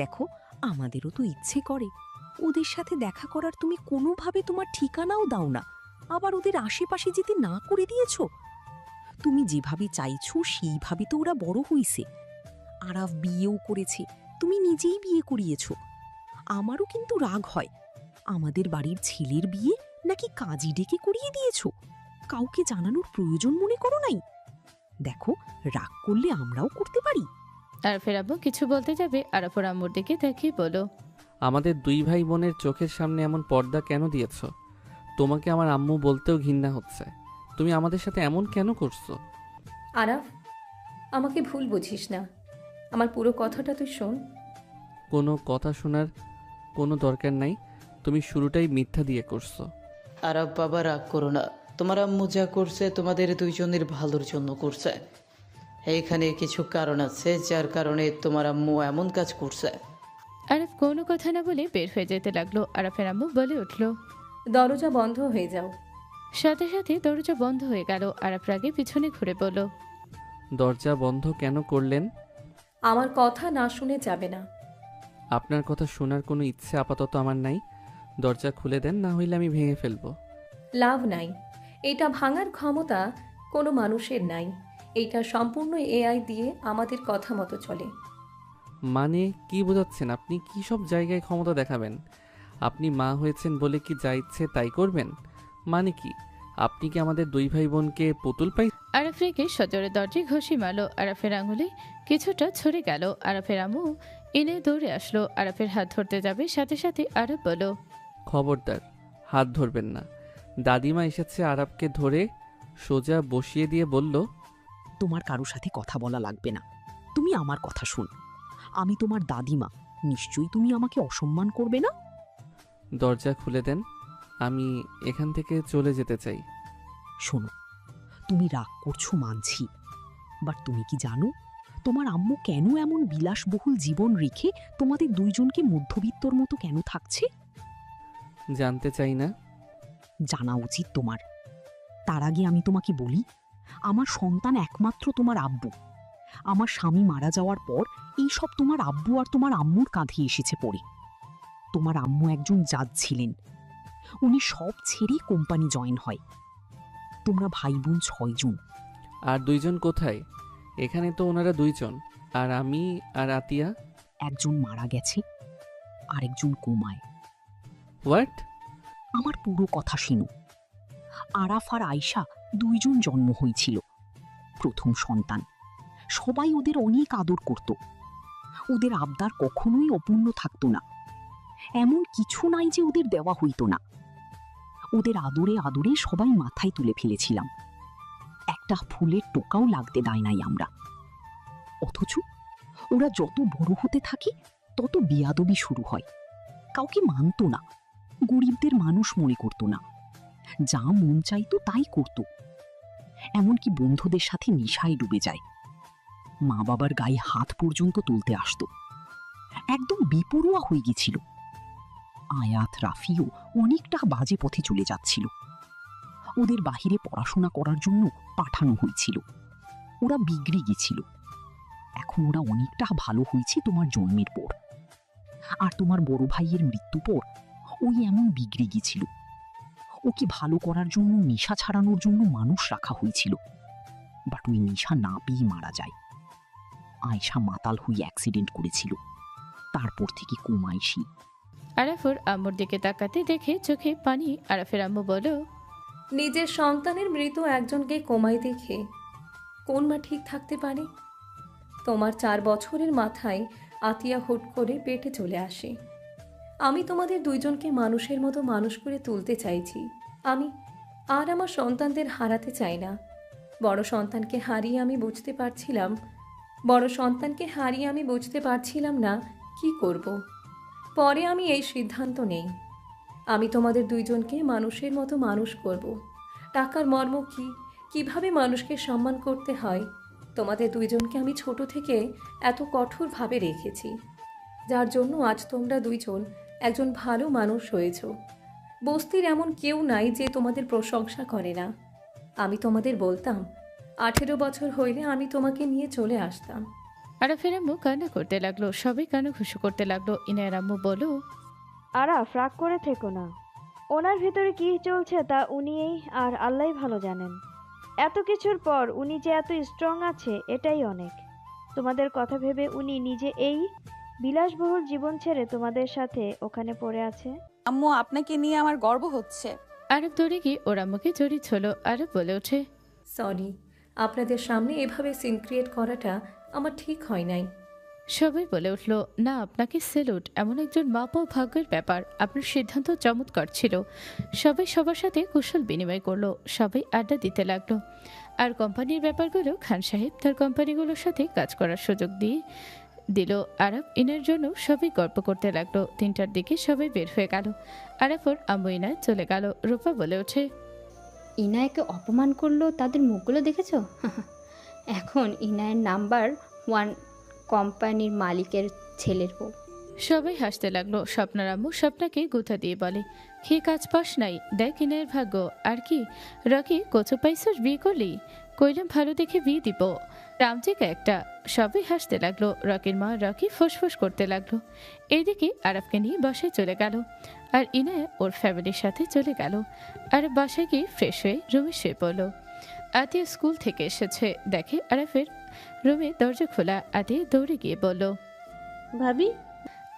দেখো, আমাদেরও তো ইচ্ছে করে। ওদের সাথে দেখা করার তুমি কোনোভাবে তোমার ঠিকানাও দাও না, আবার ওদের আশেপাশে যেতে না করে দিয়েছো। তুমি যেভাবে চাইছো সেইভাবে তো ওরা বড় হইছে। আরাফ বিয়েও করেছে, তুমি নিজেই বিয়ে করিয়েছো। আমারও কিন্তু রাগ হয়, আমাদের বাড়ির ছেলের বিয়ে নাকি কাজী ডেকে করিয়ে দিয়েছো, কাউকে জানানোর প্রয়োজন মনে করো নাই? দেখো, রাগ করলে আমরাও করতে পারি। আরাফের আব্বু কিছু বলতে যাবে, আরাফের আম্মুর দিকে তাকিয়ে বলো, আমাদের দুই ভাই বোনের চোখের সামনে এমন পর্দা কেন দিয়েছ? তোমাকে আমার আম্মু বলতেও ঘৃণা হচ্ছে। তুমি আমাদের সাথে এমন কেন করছো? আরাফ, আমাকে ভুল বুঝিস না, আমার পুরো কথাটা তুই শোন। কোনো কথা শোনার কোনো দরকার নাই, তুমি শুরুটাই মিথ্যা দিয়ে করছো। আরাব বাবা, রাগ করো না। তোমার আম্মু যা করছে তোমাদের দুইজনের ভালোর জন্য করছে। এইখানে কিছু কারণ আছে যার কারণে তোমার আম্মু এমন কাজ করছে। আরাফ কোনো কথা না বলে বের হয়ে যেতে লাগলো। আরাফের আম্মু বলে উঠল, দরজা বন্ধ হয়ে যাও। সাথে সাথে দরজা বন্ধ হয়ে গেল। আরাফ রাগে পিছনে ঘুরে বলল, দরজা বন্ধ কেন করলেন? আমার কথা না শুনে যাবে না। আপনার কথা শোনার কোনো ইচ্ছে আপাতত আমার নাই। দরজা খুলে দেন, না হইলে আমি ভেঙে ফেলবো। লাভ নাই, এটা ভাঙার ক্ষমতা কোনো মানুষের নাই। এইটা সম্পূর্ণ এআই দিয়ে আমাদের কথা মতো চলে। মানে কি বোঝাচ্ছেন আপনি? কি সব জায়গায় ক্ষমতা দেখাবেন? আপনি মা হয়েছেন বলে কি যা ইচ্ছে তাই করবেন? মানে কি আপনি কি আমাদের দুই ভাই বোনকে পুতুল পাই? আরাফ রেগে সজোরে দরজায় ঘষি মারল। আরাফের আঙুলে কিছুটা ছড়ে গেল। আরাফের আম্মু এনে দৌড়ে আসলো। আরাফের হাত ধরতে যাবে, সাথে সাথে আরাফ বলল, খবরদার, হাত ধরবেন না। দাদিমা এসেছে। আরাফকে ধরে সোজা বসিয়ে দিয়ে বলল, তোমার কারো সাথে কথা বলা লাগবে না, তুমি আমার কথা শুন। আমি তোমার দাদিমা, নিশ্চয়ই তুমি আমাকে অসম্মান করবে না। দরজা খুলে দেন, আমি এখান থেকে চলে যেতে চাই। শোনো, তুমি রাগ করছো মানছি, বাট তুমি কি জানো তোমার আম্মু কেন এমন বিলাসবহুল জীবন রেখে তোমাদের দুইজনকে মধ্যবিত্তর মতো কেন থাকছে? জানতে চাই না। জানা উচিত তোমার। তার আগে আমি তোমাকে বলি, আমার সন্তান একমাত্র তোমার আব্বু। আমার স্বামী মারা যাওয়ার পর এই সব তোমার আব্বু আর তোমার আম্মুর কাঁধে এসেছে পড়ে। তোমার আম্মু একজন জাজ ছিলেন, উনি সব ছেড়ে কোম্পানি জয়েন হয়। তোমরা ভাই বোন 6 জন। আর দুইজন কোথায়? এখানে তো ওনারা দুইজন, আর আমি আর আতিয়া। একজন মারা গেছে, আরেকজন কোমায়। হোয়াট? আমার পুরো কথা শোনো। আরাফ আর আয়শা দুইজন জন্ম হয়েছিল, প্রথম সন্তান। সবাই ওদের অনেক আদর করত। ওদের আবদার কখনোই অপূর্ণ থাকতো না। এমন কিছু নাই যে ওদের দেওয়া হইতো না। ওদের আদরে আদরে সবাই মাথায় তুলে ফেলেছিলাম। একটা ফুলের টোকাও লাগতে দেয় নাই আমরা। অথচ ওরা যত বড় হতে থাকে তত বিয়াদবি শুরু হয়। কাউকে মানত না, গরিবদের মানুষ মনে করত না, যা মন চাইতো তাই করত। এমনকি বন্ধুদের সাথে নেশায় ডুবে যায়। মা বাবার গায়ে হাত পর্যন্ত তুলতে আসতো। একদম বেপরোয়া হয়ে গেছিল। আয়াত, রাফিও অনেকটা বাজে পথে চলে যাচ্ছিল। ওদের বাহিরে পড়াশোনা করার জন্য পাঠানো হয়েছিল। ওরা বিগড়ে গেছিল। এখন ওরা অনেকটা ভালো হয়েছে তোমার জন্মের পর। আর তোমার বড় ভাইয়ের মৃত্যু পর ওই এমন বিগড়ে গেছিল। ওকে ভালো করার জন্য, নেশা ছাড়ানোর জন্য মানুষ রাখা হয়েছিল, বাট ওই নেশা না পেয়ে মারা যায়। আয়শা মাতাল হয়ে অ্যাক্সিডেন্ট করেছিল, তারপর থেকে কোমাইশি। আরাফুর আম্মুর দিকে তাকাতে দেখে চোখে পানি। আরাফের আম্মু বলো, নিজের সন্তানের মৃত একজনকে কোমায় দেখে কোন মা ঠিক থাকতে পারে? তোমার 4 বছরের মাথায় আতিয়া হুট করে পেটে চলে আসে। আমি তোমাদের দুইজনকে মানুষের মতো মানুষ করে তুলতে চাইছি। আমি আর আমার সন্তানদের হারাতে চাই না। বড় সন্তানকে হারিয়ে আমি বুঝতে পারছিলাম না কি করব। পরে আমি এই সিদ্ধান্ত নেই, আমি তোমাদের দুইজনকে মানুষের মতো মানুষ করব। টাকার মর্ম কি, কিভাবে মানুষকে সম্মান করতে হয়, তোমাদের দুইজনকে আমি ছোট থেকে এত কঠোরভাবে রেখেছি, যার জন্য আজ তোমরা দুইজন একজন ভালো মানুষ হয়েছ। বস্তির এমন কেউ নাই যে তোমাদের প্রশংসা করে না। আমি তোমাদের বলতাম 18 বছর হইলে আমি তোমাকে নিয়ে চলে আসতাম। আরাফের আম্মু কান্না করতে লাগলো, সবাই কানাঘুষো করতে লাগলো। ইনায়ের আম্মু বলো, আরাফ রাগ করে থেকো না, ওনার ভিতরে কি চলছে তা উনিই আর আল্লাহই ভালো জানেন। এত কিছুর পর উনি যে এত স্ট্রং আছে এটাই অনেক। তোমাদের কথা ভেবে উনি নিজে এই বিলাসবহুল জীবন ছেড়ে তোমাদের সাথে ওখানে পড়ে আছে। আম্মু, আপনাকে নিয়ে আমার গর্ব হচ্ছে। আরব দৌড়ে গিয়ে ওর আম্মুকে জড়িয়ে ছিল। আরব বলে ওঠে, সরি, আপনাদের সামনে এভাবে সিন ক্রিয়েট করাটা আমার ঠিক হয় নাই। সবাই বলে উঠল, না আপনাকে সেলুট, এমন একজন মা পাওয়া ভাগ্যের ব্যাপার। আপনার সিদ্ধান্ত চমৎকার ছিল। সবাই সবার সাথে কুশল বিনিময় করলো, সবাই আড্ডা দিতে লাগলো। আর কোম্পানির ব্যাপারগুলো খান সাহেব তার কোম্পানিগুলোর সাথে কাজ করার সুযোগ দিয়ে দিল। আরব ইনার জন্য সবাই গল্প করতে লাগলো। 3টার দিকে সবাই বের হয়ে গেল। আরব ওর আম্মু ইনায় চলে গেল। রূপা বলে ওঠে, ইনায়কে অপমান করলো, তাদের মুখগুলো দেখেছ? এখন ইনায়ের নাম্বার 1 কোম্পানির মালিকের ছেলের বউ। সবাই হাসতে লাগলো। স্বপ্নার আম্মু স্বপ্নাকে গুথা দিয়ে বলে, খেয়ে কাজ পাস নাই, দেখ ইনায়ের ভাগ্য। আর কি রকি, কচু পাইছস, বিয়ে করলি? কইলাম ভালো দেখে বিয়ে দিব, রামচিকা একটা। সবাই হাসতে লাগলো। রকির মা রকি ফোসফোস করতে লাগলো। এইদিকে আরবকে নিয়ে বাসায় চলে গেল, আর ইনায়া ওর ফ্যামিলির সাথে চলে গেল। আর বাসায় গিয়ে ফ্রেশ হয়ে রুমে শুয়ে পড়ল। আতিয়া স্কুল থেকে এসেছে, দেখে আরফের রুমে দরজা খোলা। আতিয়া দৌড়ে গিয়ে বলল, ভাবি।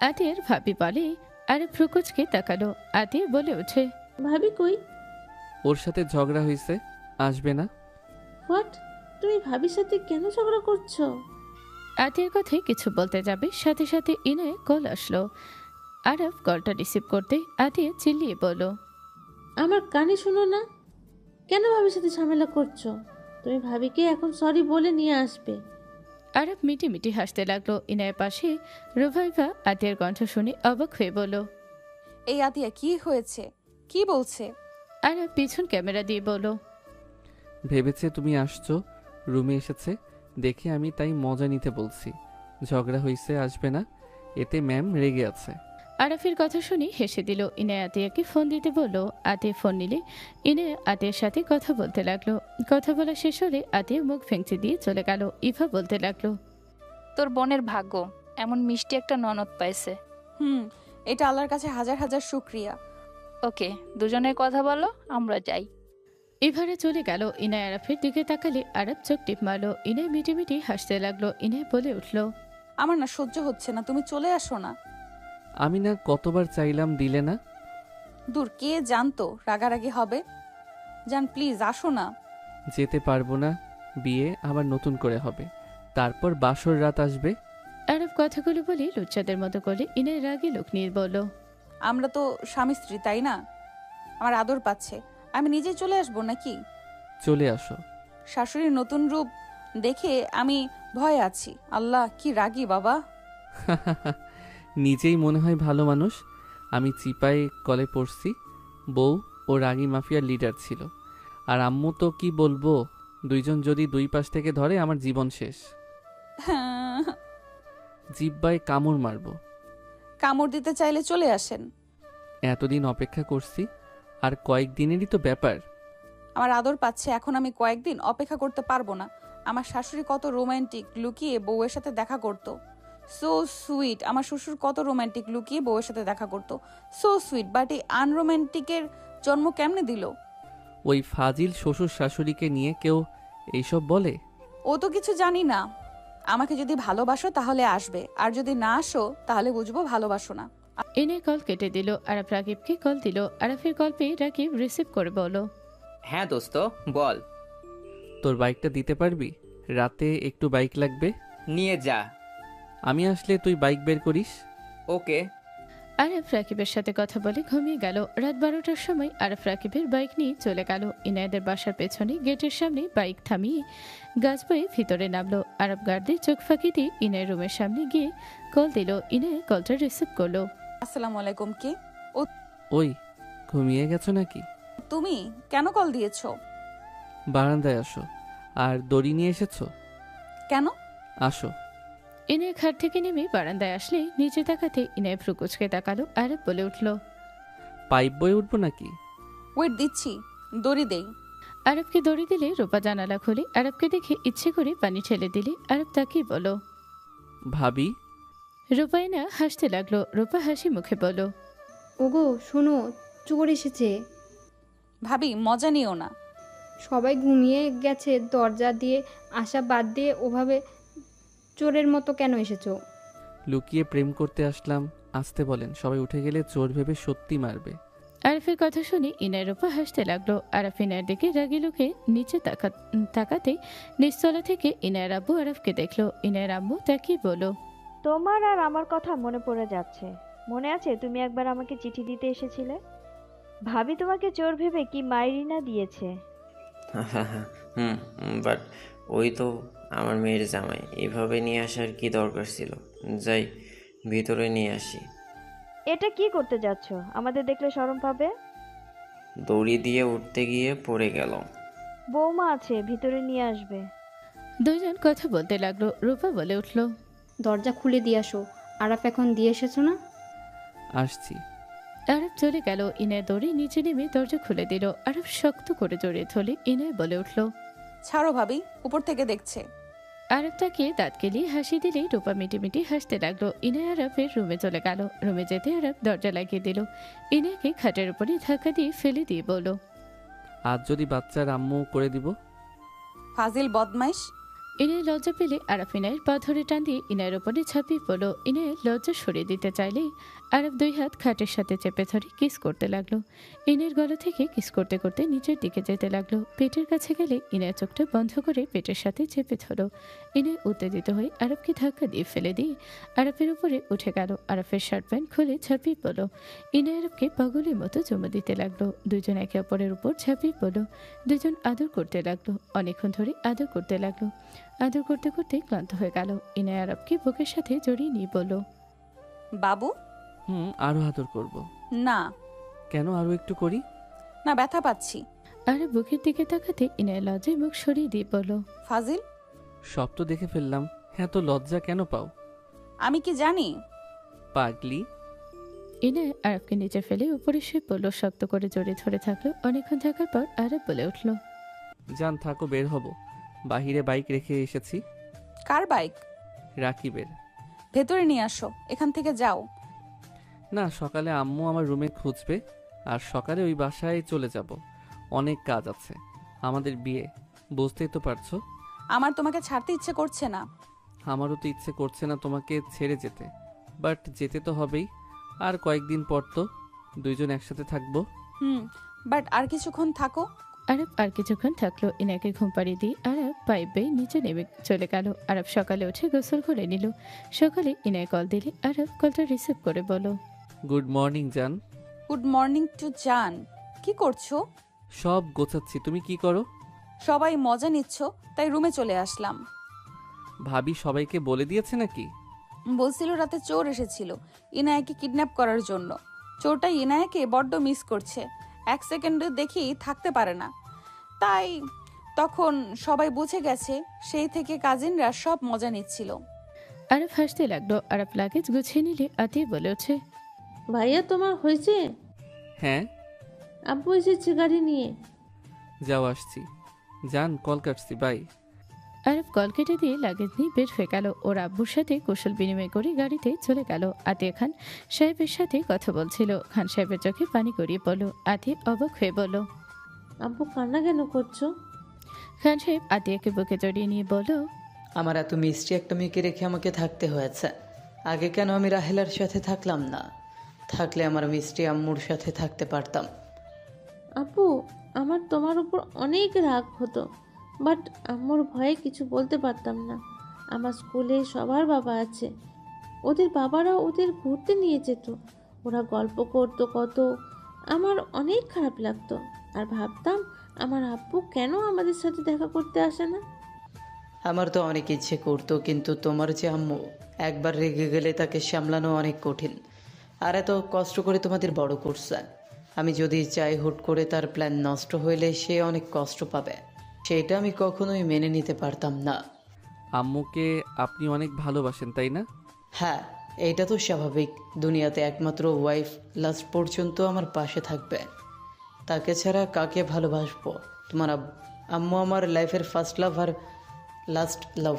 আতিয়ার ভাবি বলে, আরে ফ্রুকুচকে তাকালো। আতিয়া বলে ওঠে, ভাবি কই? ওর সাথে ঝগড়া হয়েছে, আসবে না। হোয়াট? তুমি ভাবির সাথে কেন ঝগড়া করছো? আতিয়ার কথায় কিছু বলতে যাবে, সাথে সাথে ইনায় কল আসলো। আরব কলটা রিসিভ করতে আতিয়া চিল্লিয়ে বলল, আমার কানে শুনো না? কেন ভাবির সাথে ঝামেলা করছো? তুমি ভাবিকে এখন সরি বলে নিয়ে আসবে। আরব মিটি মিটি হাসতে লাগলো। ইনায়ের পাশে রুভাইভা আতিয়ার কণ্ঠ শুনে অবাক হয়ে বলল, এই আতিয়া, কি হয়েছে? কি বলছে? আরব পিছন ক্যামেরা দিয়ে বলল, ভেবেছে তুমি আসছো, রুমে এসেছে দেখে আমি তাই মজা নিতে বলছি। ঝগড়া হয়েছে, আসবে না, এতে ম্যাম রেগে আছে। আরাফের কথা শুনে হেসে দিল। ইনায় আতিয়াকে ফোন দিতে বলল। আতিয়া ফোন নিলে ইনায় আতিয়ার সাথে কথা বলতে লাগলো। কথা বলা শেষ হলে আতিয়া মুখ ভেঙচি দিয়ে চলে গেল। ইভা বলতে লাগলো, তোর বোনের ভাগ্য, এমন মিষ্টি একটা ননদ পাইছে। এটা আল্লাহর কাছে হাজার হাজার শুকরিয়া। ওকে, দুজনের কথা বলো, আমরা যাই। ইভারা চলে গেল। ইনায় আরাফের দিকে তাকালে আরব চোখ টিপ মারলো। ইনায় মিটি মিটি হাসতে লাগলো। ইনায় বলে উঠল, আমার না সহ্য হচ্ছে না, তুমি চলে আসো না। আমি না কতবার চাইলাম, দিলে না। দূর, কে জানতো রাগারাগি হবে। জান, প্লিজ আসো না। যেতে পারবো না, বিয়ে আবার নতুন করে হবে, তারপর বাসর রাত আসবে। আরব কথাগুলো বলে লুচ্চাদের মতো করে ইনায় রাগে লোক নিয়ে বলল, আমরা তো স্বামী স্ত্রী, তাই না? আমার আদর পাচ্ছে, আমি নিজেই চলে আসবো নাকি? চলে আসো। শাশুড়ির নতুন রূপ দেখে আমি ভয়ে আছি। আল্লাহ, কি রাগী বাবা। নিজেই মনে হয় ভালো মানুষ। আমি চিপায় কলে পড়ছি, বউ ও রাগী মাফিয়ার লিডার ছিল। আর আম্মু তো কি বলবো, দুইজন যদি দুই পাশ থেকে ধরে আমার জীবন শেষ। জিব্বায় কামড় মারবো। কামড় দিতে চাইলে চলে আসেন। এতদিন অপেক্ষা করছি, আর কয়েকদিনেরই তো ব্যাপার। আমার আদর পাচ্ছে, এখন আমি কয়েকদিন অপেক্ষা করতে পারবো না। আমার শাশুড়ি কত রোমান্টিক, লুকিয়ে বউয়ের সাথে দেখা করতো। So sweet. আমার শ্বশুর কত রোমান্টিক, লুকিয়ে বউয়ের সাথে দেখা করতো। So sweet. বাট এই আনরোমান্টিকের জন্ম কেমনে দিল? ওই ফাজিল শ্বশুর শাশুড়িকে নিয়ে কেউ এইসব বলে? ও তো কিছু জানি না। আমাকে যদি ভালোবাসো তাহলে আসবে, আর যদি না আসো তাহলে বুঝবো ভালোবাসো না। এনে কল কেটে দিল। আরব রাকিবকে কল দিল। আরফের কল পেয়ে রাকিব রিসিভ করে বলল, হ্যাঁ দোস্ত, বল। তোর বাইকটা দিতে পারবি? রাতে একটু বাইক লাগবে। নিয়ে যা। আমি আসলে তুই বাইক বের করিস। ওকে। আরব রাকিবের সাথে কথা বলে ঘুমিয়ে গেল। রাত 12টার সময় আরব রাকিবের বাইক নিয়ে চলে গেল। ইনায়াদের বাসার পেছনে গেটের সামনে বাইক থামিয়ে গাছ বয়ে ভিতরে নামলো। আরব গার্ডদের চোখ ফাঁকি দিয়ে ইনায়ের রুমের সামনে গিয়ে কল দিল। ইনায়া কলটা রিসিভ করলো। আসসালামু আলাইকুম। কে? ও ওই ঘুমিয়ে গেছো নাকি? তুমি কেন কল দিয়েছো? বারান্দায় আসো। আর দড়ি নিয়ে এসেছো? কেন? আসো। ইনায় খাট থেকে নেমে বারান্দায় আসলে নিচে তাকাতে ইনায় ভ্রু কুচকে তাকালো। আরব বলে উঠল, পাইপ বয়ে উঠবো নাকি? ওয়েট দিচ্ছি, দড়ি দেই। আরবকে দড়ি দিলে রূপা জানালা খুলে আরবকে দেখে ইচ্ছে করে পানি ঠেলে দিলে। আরব তাকিয়ে বলো, ভাবি। রূপায়না হাসতে লাগলো। রূপা হাসি মুখে বলো, ওগো শোনো, চোর এসেছে। ভাবি মজা নিও না। সবাই ঘুমিয়ে গেছে, দরজা দিয়ে আসা বাদ দিয়ে ওভাবে চোরের মতো কেন এসেছো? লুকিয়ে প্রেম করতে আসলাম, আসতে বলেন। সবাই উঠে গেলে চোর ভেবে সত্যি মারবে। আরফের কথা শুনে ইনায়ের রূপা হাসতে লাগলো। আরফ ইনায়ের দিকে রাগি লোকে নিচে তাকাতে নিচতলা থেকে ইনায়ের আব্বু আরফকে দেখলো। ইনায়ের আম্মু তাকিয়ে বলো, তোমার আর আমার কথা মনে পড়ে যাচ্ছে। মনে আছে তুমি একবার আমাকে চিঠি দিতে এসেছিলে? ভাবি তোমাকে চোর ভেবে কি মাইরি না দিয়েছে। বাট ওই তো আমার মেয়ের জামাই, এভাবে নিয়ে আসার কি দরকার ছিল? যাই ভিতরে নিয়ে আসি। এটা কি করতে যাচ্ছ? আমাদের দেখলে শরম পাবে। দড়ি দিয়ে উঠতে গিয়ে পড়ে গেল। বৌমা আছে, ভিতরে নিয়ে আসবে। দুজন কথা বলতে লাগলো। রূপা বলে উঠলো, দরজা খুলে দিয়ে আসো। আরাপ এখন দিয়ে এসেছো না? আসছি। আরব চলে গেল। ইনায় দৌড়ে নিচে নেমে দরজা খুলে দিল। আরব শক্ত করে জড়িয়ে ধরলে ইনায় বলে উঠলো, ছাড়ো ভাবি, উপর থেকে দেখছে। আরব তাকে দাঁত কেলিয়ে হাসি দিলেই রূপা মিটি মিটি হাসতে লাগলো। ইনায় আরবের রুমে চলে গেল। রুমে যেতে আরব দরজা লাগিয়ে দিল। ইনায়কে খাটের উপরে ধাক্কা দিয়ে ফেলে দিয়ে বলল, আজ যদি বাচ্চার আম্মু করে দিব। ফাজিল বদমাইশ। ইনায় লজ্জা পেলে আরব ইনায়ের পা ধরে টান দিয়ে ইনায়ের ওপরে ঝাঁপিয়ে পড়ল। ইনায়ের লজ্জা সরিয়ে দিতে চাইলে আরব দুই হাত খাটের সাথে চেপে ধরে কিস করতে লাগলো। ইনায়ের গলা থেকে কিস করতে করতে নিচের দিকে যেতে লাগলো। পেটের কাছে গেলে ইনায়ের চোখটা বন্ধ করে পেটের সাথে চেপে ধরো। ইনায় উত্তেজিত হয়ে আরবকে ধাক্কা দিয়ে ফেলে দিয়ে আরবের উপরে উঠে গেল। আরবের শার্ট প্যান্ট খুলে ঝাঁপিয়ে পড়ল। ইনায় আরবকে পাগলের মতো চুমু দিতে লাগলো। দুজন একে অপরের উপর ঝাঁপিয়ে পড়ল। দুজন আদর করতে লাগলো। অনেকক্ষণ ধরে আদর করতে লাগলো। আদর করতে করতে ক্লান্ত হয়ে গেল। ইনায় আরবকে বুকের সাথে জড়িয়ে নিয়ে বলল, বাবু। আরো আদর করব। না। কেন? আরো একটু করি। না, ব্যথা পাচ্ছি। আরে বুকের দিকে তাকাতে ইনায় লজ্জায় মুখ সরিয়ে দিয়ে বলল, ফাজিল। সব তো দেখে ফেললাম, এত লজ্জা কেন পাও? আমি কি জানি? পাগলি। ইনায় আরবকে নিচে ফেলে উপরে শুয়ে পড়ল। শক্ত করে জড়িয়ে ধরে থাকলো। অনেকক্ষণ থাকার পর আরব বলে উঠল, যান, থাকো, বের হব। বাহিরে বাইক রেখে এসেছি। কার বাইক? রাকিবের। ভেতরে নিয়ে আসো, এখান থেকে যাও। না, সকালে আম্মু আমার রুমে খুঁজবে, আর সকালে ওই বাসায় চলে যাব। অনেক কাজ আছে, আমাদের বিয়ে, বুঝতেই তো পারছো। আমার তোমাকে ছাড়তে ইচ্ছে করছে না। আমারও তো ইচ্ছে করছে না তোমাকে ছেড়ে যেতে, বাট যেতে তো হবেই। আর কয়েকদিন পর তো দুইজন একসাথে থাকবো। বাট আর কিছুক্ষণ থাকো। আরব আর কিছুক্ষণ থাকলো। ইনাকে ঘুম পাড়িয়ে দিয়ে আরব পাইপ বেয়ে নিচে নেমে চলে গেল। আরব সকালে উঠে গোসল করে নিল। সকালে ইনায় কল দিলে আরব কলটা রিসিভ করে বলো, গুড মর্নিং জান। গুড মর্নিং টু জান। কি করছো? সব গোছাচ্ছি, তুমি কি করো? সবাই মজা নিচ্ছ, তাই রুমে চলে আসলাম। ভাবি সবাইকে বলে দিয়েছে নাকি? বলছিল রাতে চোর এসেছিল ইনায়াকে কিডন্যাপ করার জন্য। চোরটা ইনায়াকে বড্ড মিস করছে, এক সেকেন্ড দেখি থাকতে পারে না। তাই তখন সবাই বুঝে গেছে, সেই থেকে কাজিনরা সব মজা নিচ্ছিল। আরব হাসতে লাগলো। আরব লাগেজ গুছিয়ে নিলে আতিয়ে বলে ওঠে, ভাইয়া তোমার হয়েছে? হ্যাঁ। আব্বু এসেছে গাড়ি নিয়ে। যাও, আসছি। জান, কল কাটছি, বাই। আরব কল কেটে দিয়ে লাগেজ নিয়ে বের হয়ে গেল। ওর আব্বুর সাথে কুশল বিনিময় করে গাড়িতে চলে গেল। আতিয়া খান সাহেবের সাথে কথা বলছিল। খান সাহেবের চোখে পানি গড়িয়ে পড়ল। আতিয়া অবাক হয়ে বলল, আব্বু কান্না কেন করছো? খান সাহেব আতিয়াকে বুকে জড়িয়ে নিয়ে বলল, আমার এত মিষ্টি একটা মেয়েকে রেখে আমাকে থাকতে হয়েছে। আগে কেন আমি রাহেলার সাথে থাকলাম না? থাকলে আমার মিষ্টি আম্মুর সাথে থাকতে পারতাম। আপু, আমার তোমার উপর অনেক রাগ হতো, বাট আম্মুর ভয়ে কিছু বলতে পারতাম না। আমার স্কুলে সবার বাবা আছে, ওদের বাবারা ওদের ঘুরতে নিয়ে যেত। ওরা গল্প করতো কত, আমার অনেক খারাপ লাগতো। আর ভাবতাম আমার আব্বু কেন আমাদের সাথে দেখা করতে আসে না। আমার তো অনেক ইচ্ছে করতো, কিন্তু তোমার যে আম্মু, একবার রেগে গেলে তাকে সামলানো অনেক কঠিন। আর এত কষ্ট করে তোমাদের বড় করছে, আমি যদি চাই হুট করে তার প্ল্যান নষ্ট হইলে সে অনেক কষ্ট পাবে, সেটা আমি কখনোই মেনে নিতে পারতাম না। আম্মুকে আপনি অনেক ভালোবাসেন তাই না? হ্যাঁ, এইটা তো স্বাভাবিক। দুনিয়াতে একমাত্র ওয়াইফ লাস্ট পর্যন্ত আমার পাশে থাকবে, তাকে ছাড়া কাকে ভালোবাসবো? তোমার আম্মু আমার লাইফের ফার্স্ট লাভ আর লাস্ট লাভ।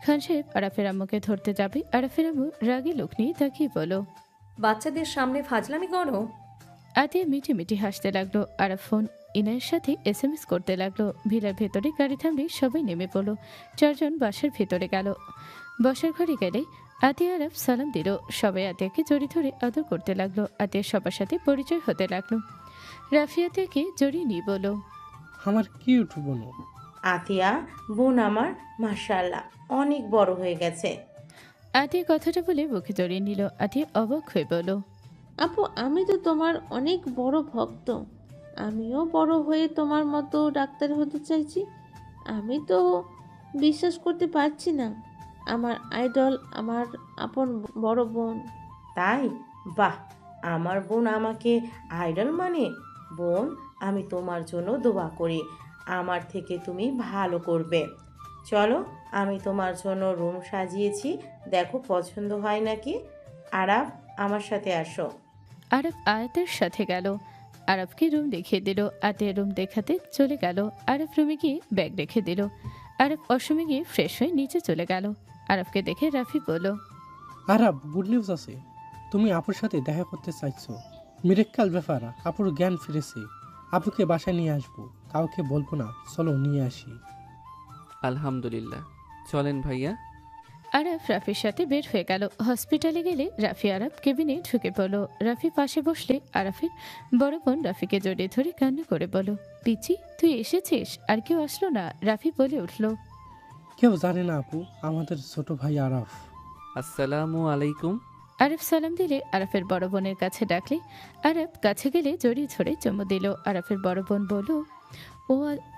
খান সাহেব আরাফের আম্মুকে ধরতে যাবে, আরাফের আম্মু রাগে লোক নিয়ে তাকিয়ে বলো, বাচ্চাদের সামনে ফাজলামি করো। আতিয়া মিটি মিটি হাসতে লাগলো। আরাফ ফোন ইনায়ের সাথে SMS করতে লাগলো। ভিড়ার ভেতরে গাড়ি থামলে সবাই নেমে পড়লো। চারজন বাসার ভেতরে গেল। বসার ঘরে গেলে আতিয়া আরাফ সালাম দিল। সবাই আতিয়াকে জড়ি ধরে আদর করতে লাগলো। আতিয়া সবার সাথে পরিচয় হতে লাগলো। রাফি আতিয়াকে জড়িয়ে নিয়ে বলো, আমার কিউট বোন। আতিয়া বোন আমার মাশাআল্লাহ অনেক বড় হয়ে গেছে। আতিয়া কথাটা বলে বুকে জড়িয়ে নিল। আতিয়া অবাক হয়ে বলল, আপু আমি তো তোমার অনেক বড় ভক্ত, আমিও বড় হয়ে তোমার মতো ডাক্তার হতে চাইছি। আমি তো বিশ্বাস করতে পারছি না, আমার আইডল আমার আপন বড় বোন। তাই? বাহ, আমার বোন আমাকে আইডল মানে? বোন, আমি তোমার জন্য দোয়া করি আমার থেকে তুমি ভালো করবে। চলো, আমি তোমার জন্য রুম সাজিয়েছি, দেখো পছন্দ হয় নাকি। আরাফ, আমার সাথে আসো। আরব আয়াতের সাথে গেল। আরবকে রুম দেখিয়ে দিল। আতিয়া রুম দেখাতে চলে গেল। আরব রুমে গিয়ে ব্যাগ রেখে দিল। আরব অসমে গিয়ে ফ্রেশ হয়ে নিচে চলে গেল। আরবকে দেখে রাফি বলল, আরাব, গুড নিউজ আছে, তুমি আপুর সাথে দেখা করতে চাইছো। মিরাক্কেল ব্যাপার, আপুর জ্ঞান ফিরেছে। আপুকে বাসায় নিয়ে আসবো, কাউকে বলবো না, চলো নিয়ে আসি। আলহামদুলিল্লাহ, চলেন ভাইয়া। আরব রাফির সাথে বের হয়ে গেল। হসপিটালে গেলে রাফি আরব কেবিনে ঢুকে পড়ল। রাফি পাশে বসলে আরাফের বড় বোন রাফিকে জড়িয়ে ধরে কান্না করে বলল, পিচি তুই এসেছিস? আর কেউ আসলো না? রাফি বলে উঠল, কেউ জানে না আপু, আমাদের ছোট ভাই আরাফ। আসসালামু আলাইকুম। আরব সালাম দিলে আরাফের বড় বোনের কাছে ডাকলে আরব কাছে গেলে জড়িয়ে ধরে চুমু দিল। আরাফের বড় বোন বলল,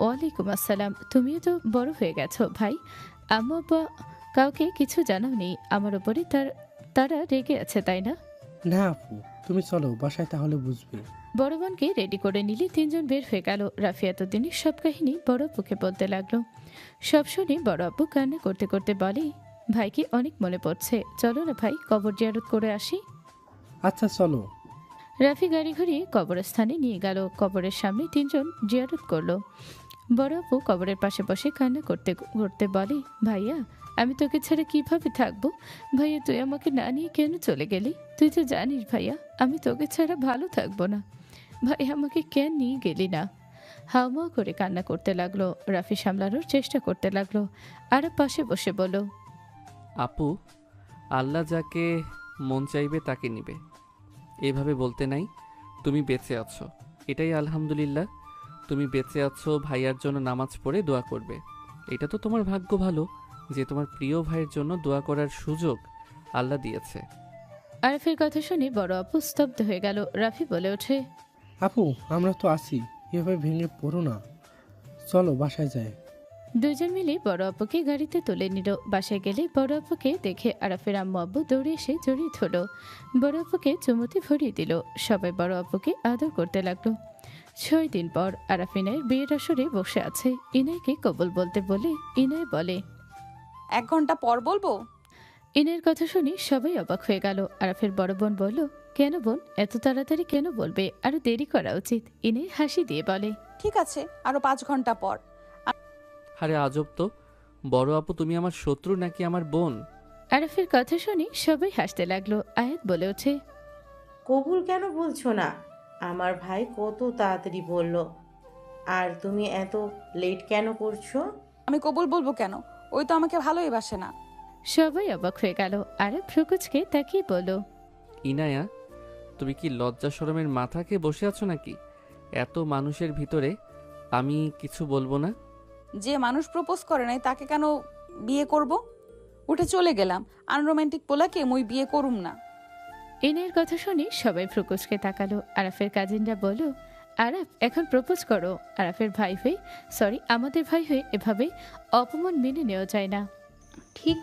ওয়ালাইকুম আসসালাম, তুমিও তো বড় হয়ে গেছো ভাই। আম্মু আব্বা কাউকে কিছু জানাও নেই, আমার উপরে তারা রেগে আছে তাই না? না আপু, তুমি চলো বাসায়, তাহলে বুঝবে। বড় বোনকে রেডি করে নিলে তিনজন বের হয়ে গেল। রাফি এতদিনের সব কাহিনী বড় আপুকে বলতে লাগলো। সব শুনে বড় আপু কান্না করতে করতে বলে, ভাইকে অনেক মনে পড়ছে, চলো না ভাই কবর জিয়ারত করে আসি। আচ্ছা চলো। রাফি গাড়ি ঘুরিয়ে কবরস্থানে নিয়ে গেল। কবরের সামনে তিনজন জিয়ারত করলো। বড় আপু কবরের পাশে বসে কান্না করতে করতে বলে, ভাইয়া আমি তোকে ছাড়া কিভাবে থাকবো? ভাইয়া তুই আমাকে না নিয়ে কেন চলে গেলি? তুই তো জানিস ভাইয়া আমি তোকে ছাড়া ভালো থাকবো না। ভাই আমাকে কেন নিয়ে গেলি না? হাওয়া করে কান্না করতে লাগলো। রাফি সামলানোর চেষ্টা করতে লাগলো। আর পাশে বসে বলো, আপু, আল্লাহ যাকে মন চাইবে তাকে নিবে, এভাবে বলতে নাই। তুমি বেঁচে আছো, এটাই আলহামদুলিল্লাহ। তুমি বেঁচে আছো, ভাইয়ার জন্য নামাজ পড়ে দোয়া করবে। এটা তো তোমার ভাগ্য ভালো যে তোমার প্রিয় ভাইয়ের জন্য দোয়া করার সুযোগ আল্লাহ দিয়েছে। আরফের কথা শুনে বড় আপু স্তব্ধ হয়ে গেল। রাফি বলে ওঠে, আপু আমরা তো আছি, এভাবে ভেঙে পড়ো না, চলো বাসায় যাই। দুজন মিলে বড় আপুকে গাড়িতে তুলে নিল। বাসায় গেলে বড় আপুকে দেখে আরাফের আম্মু আব্বু দৌড়ে এসে জড়িয়ে ধরল। বড় আপুকে চুমুতে ভরিয়ে দিল। সবাই বড় আপুকে আদর করতে লাগলো। 6 দিন পর আরাফ ইনায়ের বিয়ের আসরে বসে আছে। ইনায়কে কবুল বলতে বলে ইনায় বলে, 1 ঘন্টা পর বলবো। ইনায়ের কথা শুনে সবাই অবাক হয়ে গেল। আরাফের বড় বোন বলল, কেন বোন, এত তাড়াতাড়ি কেন বলবে? আরো দেরি করা উচিত। ইনায় হাসি দিয়ে বলে, ঠিক আছে, আরো 5 ঘন্টা পর। আরে আজব তো, বড় আপু তুমি আমার শত্রু নাকি আমার বোন? আরাফের কথা শুনে সবাই হাসতে লাগলো। আয়াত বলে ওঠে, কবুল কেন বলছো না? আমার ভাই কত তাড়াতাড়ি বলল, আর তুমি এত লেট কেন করছো? আমি কবুল বলবো কেন? ওই তো আমাকে ভালোই বাসে না। সবাই অবাক হয়ে গেল। আরে ফ্রুকুচকে তাকিয়ে বলল, ইনায়া, তুমি কি লজ্জা শরমের মাথাকে বসে আছো নাকি? এত মানুষের ভিতরে আমি কিছু বলবো না? যে মানুষ প্রপোজ করে নাই তাকে কেন বিয়ে করব? উঠে চলে গেলাম। আনরোমান্টিক পোলাকে মুই বিয়ে করুম না। ইনায়ের কথা শুনে সবাই ফ্রুকুসকে তাকালো। আরাফের কাজিনরা বলল, আরাফ এখন প্রপোজ করো। আরাফের ভাই হয়ে আমাদের ভাই হয়ে এভাবে অপমান মেনে নেওয়া যায় না। ঠিক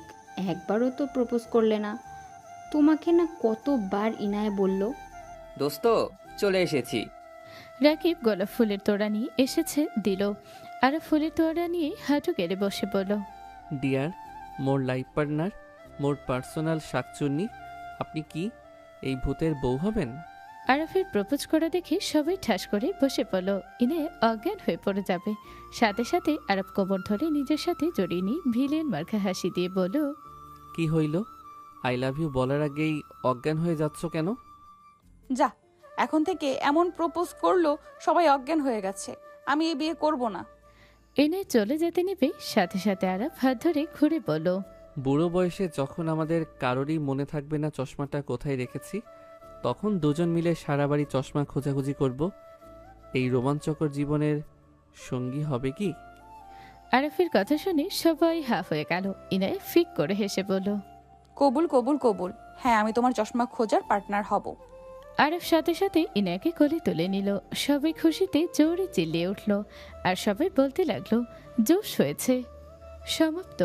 একবারও তো প্রপোজ করলে না। তোমাকে না কতবার ইনায়া বলল। দোস্ত চলে এসেছি। রাকিব গোলাপ ফুলের তোড়া নিয়ে এসেছে দিল। আরাফ ফুলের তোড়া নিয়ে হাঁটু গেড়ে বসে বলল, ডিয়ার মোর লাইফ পার্টনার, মোর পার্সোনাল শাকচুন্নি, আপনি কি এই ভূতের বউ হবেন? আরাফের প্রপোজ করা দেখে সবাই ঠাস করে বসে পড়ল। ইনে অজ্ঞান হয়ে পড়ে যাবে। সাথে সাথে আরাফ কোমর ধরে নিজের সাথে জড়িয়ে নিয়ে ভিলেন মার্কা হাসি দিয়ে বলল, কি হইল? আই লাভ ইউ বলার আগেই অজ্ঞান হয়ে যাচ্ছ কেন? যা, এখন থেকে এমন প্রপোজ করলো সবাই অজ্ঞান হয়ে গেছে। আমি এই বিয়ে করব না। ইনে চলে যেতে নেবে সাথে সাথে আরাফ হাত ধরে ঘুরে বলল, বুড়ো বয়সে যখন আমাদের কারোরই মনে থাকবে না চশমাটা কোথায় রেখেছি, তখন দুজন মিলে সারা বাড়ি চশমা খোঁজাখুঁজি করব। এই রোমাঞ্চকর জীবনের সঙ্গী হবে কি? আরাফের কথা শুনে সবাই হাফ হয়ে গেল। ইনায় ফিক করে হেসে বলল, কবুল কবুল কবুল, হ্যাঁ আমি তোমার চশমা খোঁজার পার্টনার হব। আরাফ সাথে সাথে ইনাকে কোলে তুলে নিল। সবাই খুশিতে জোরে চিল্লিয়ে উঠল আর সবাই বলতে লাগলো, জোশ হয়েছে। সমাপ্ত।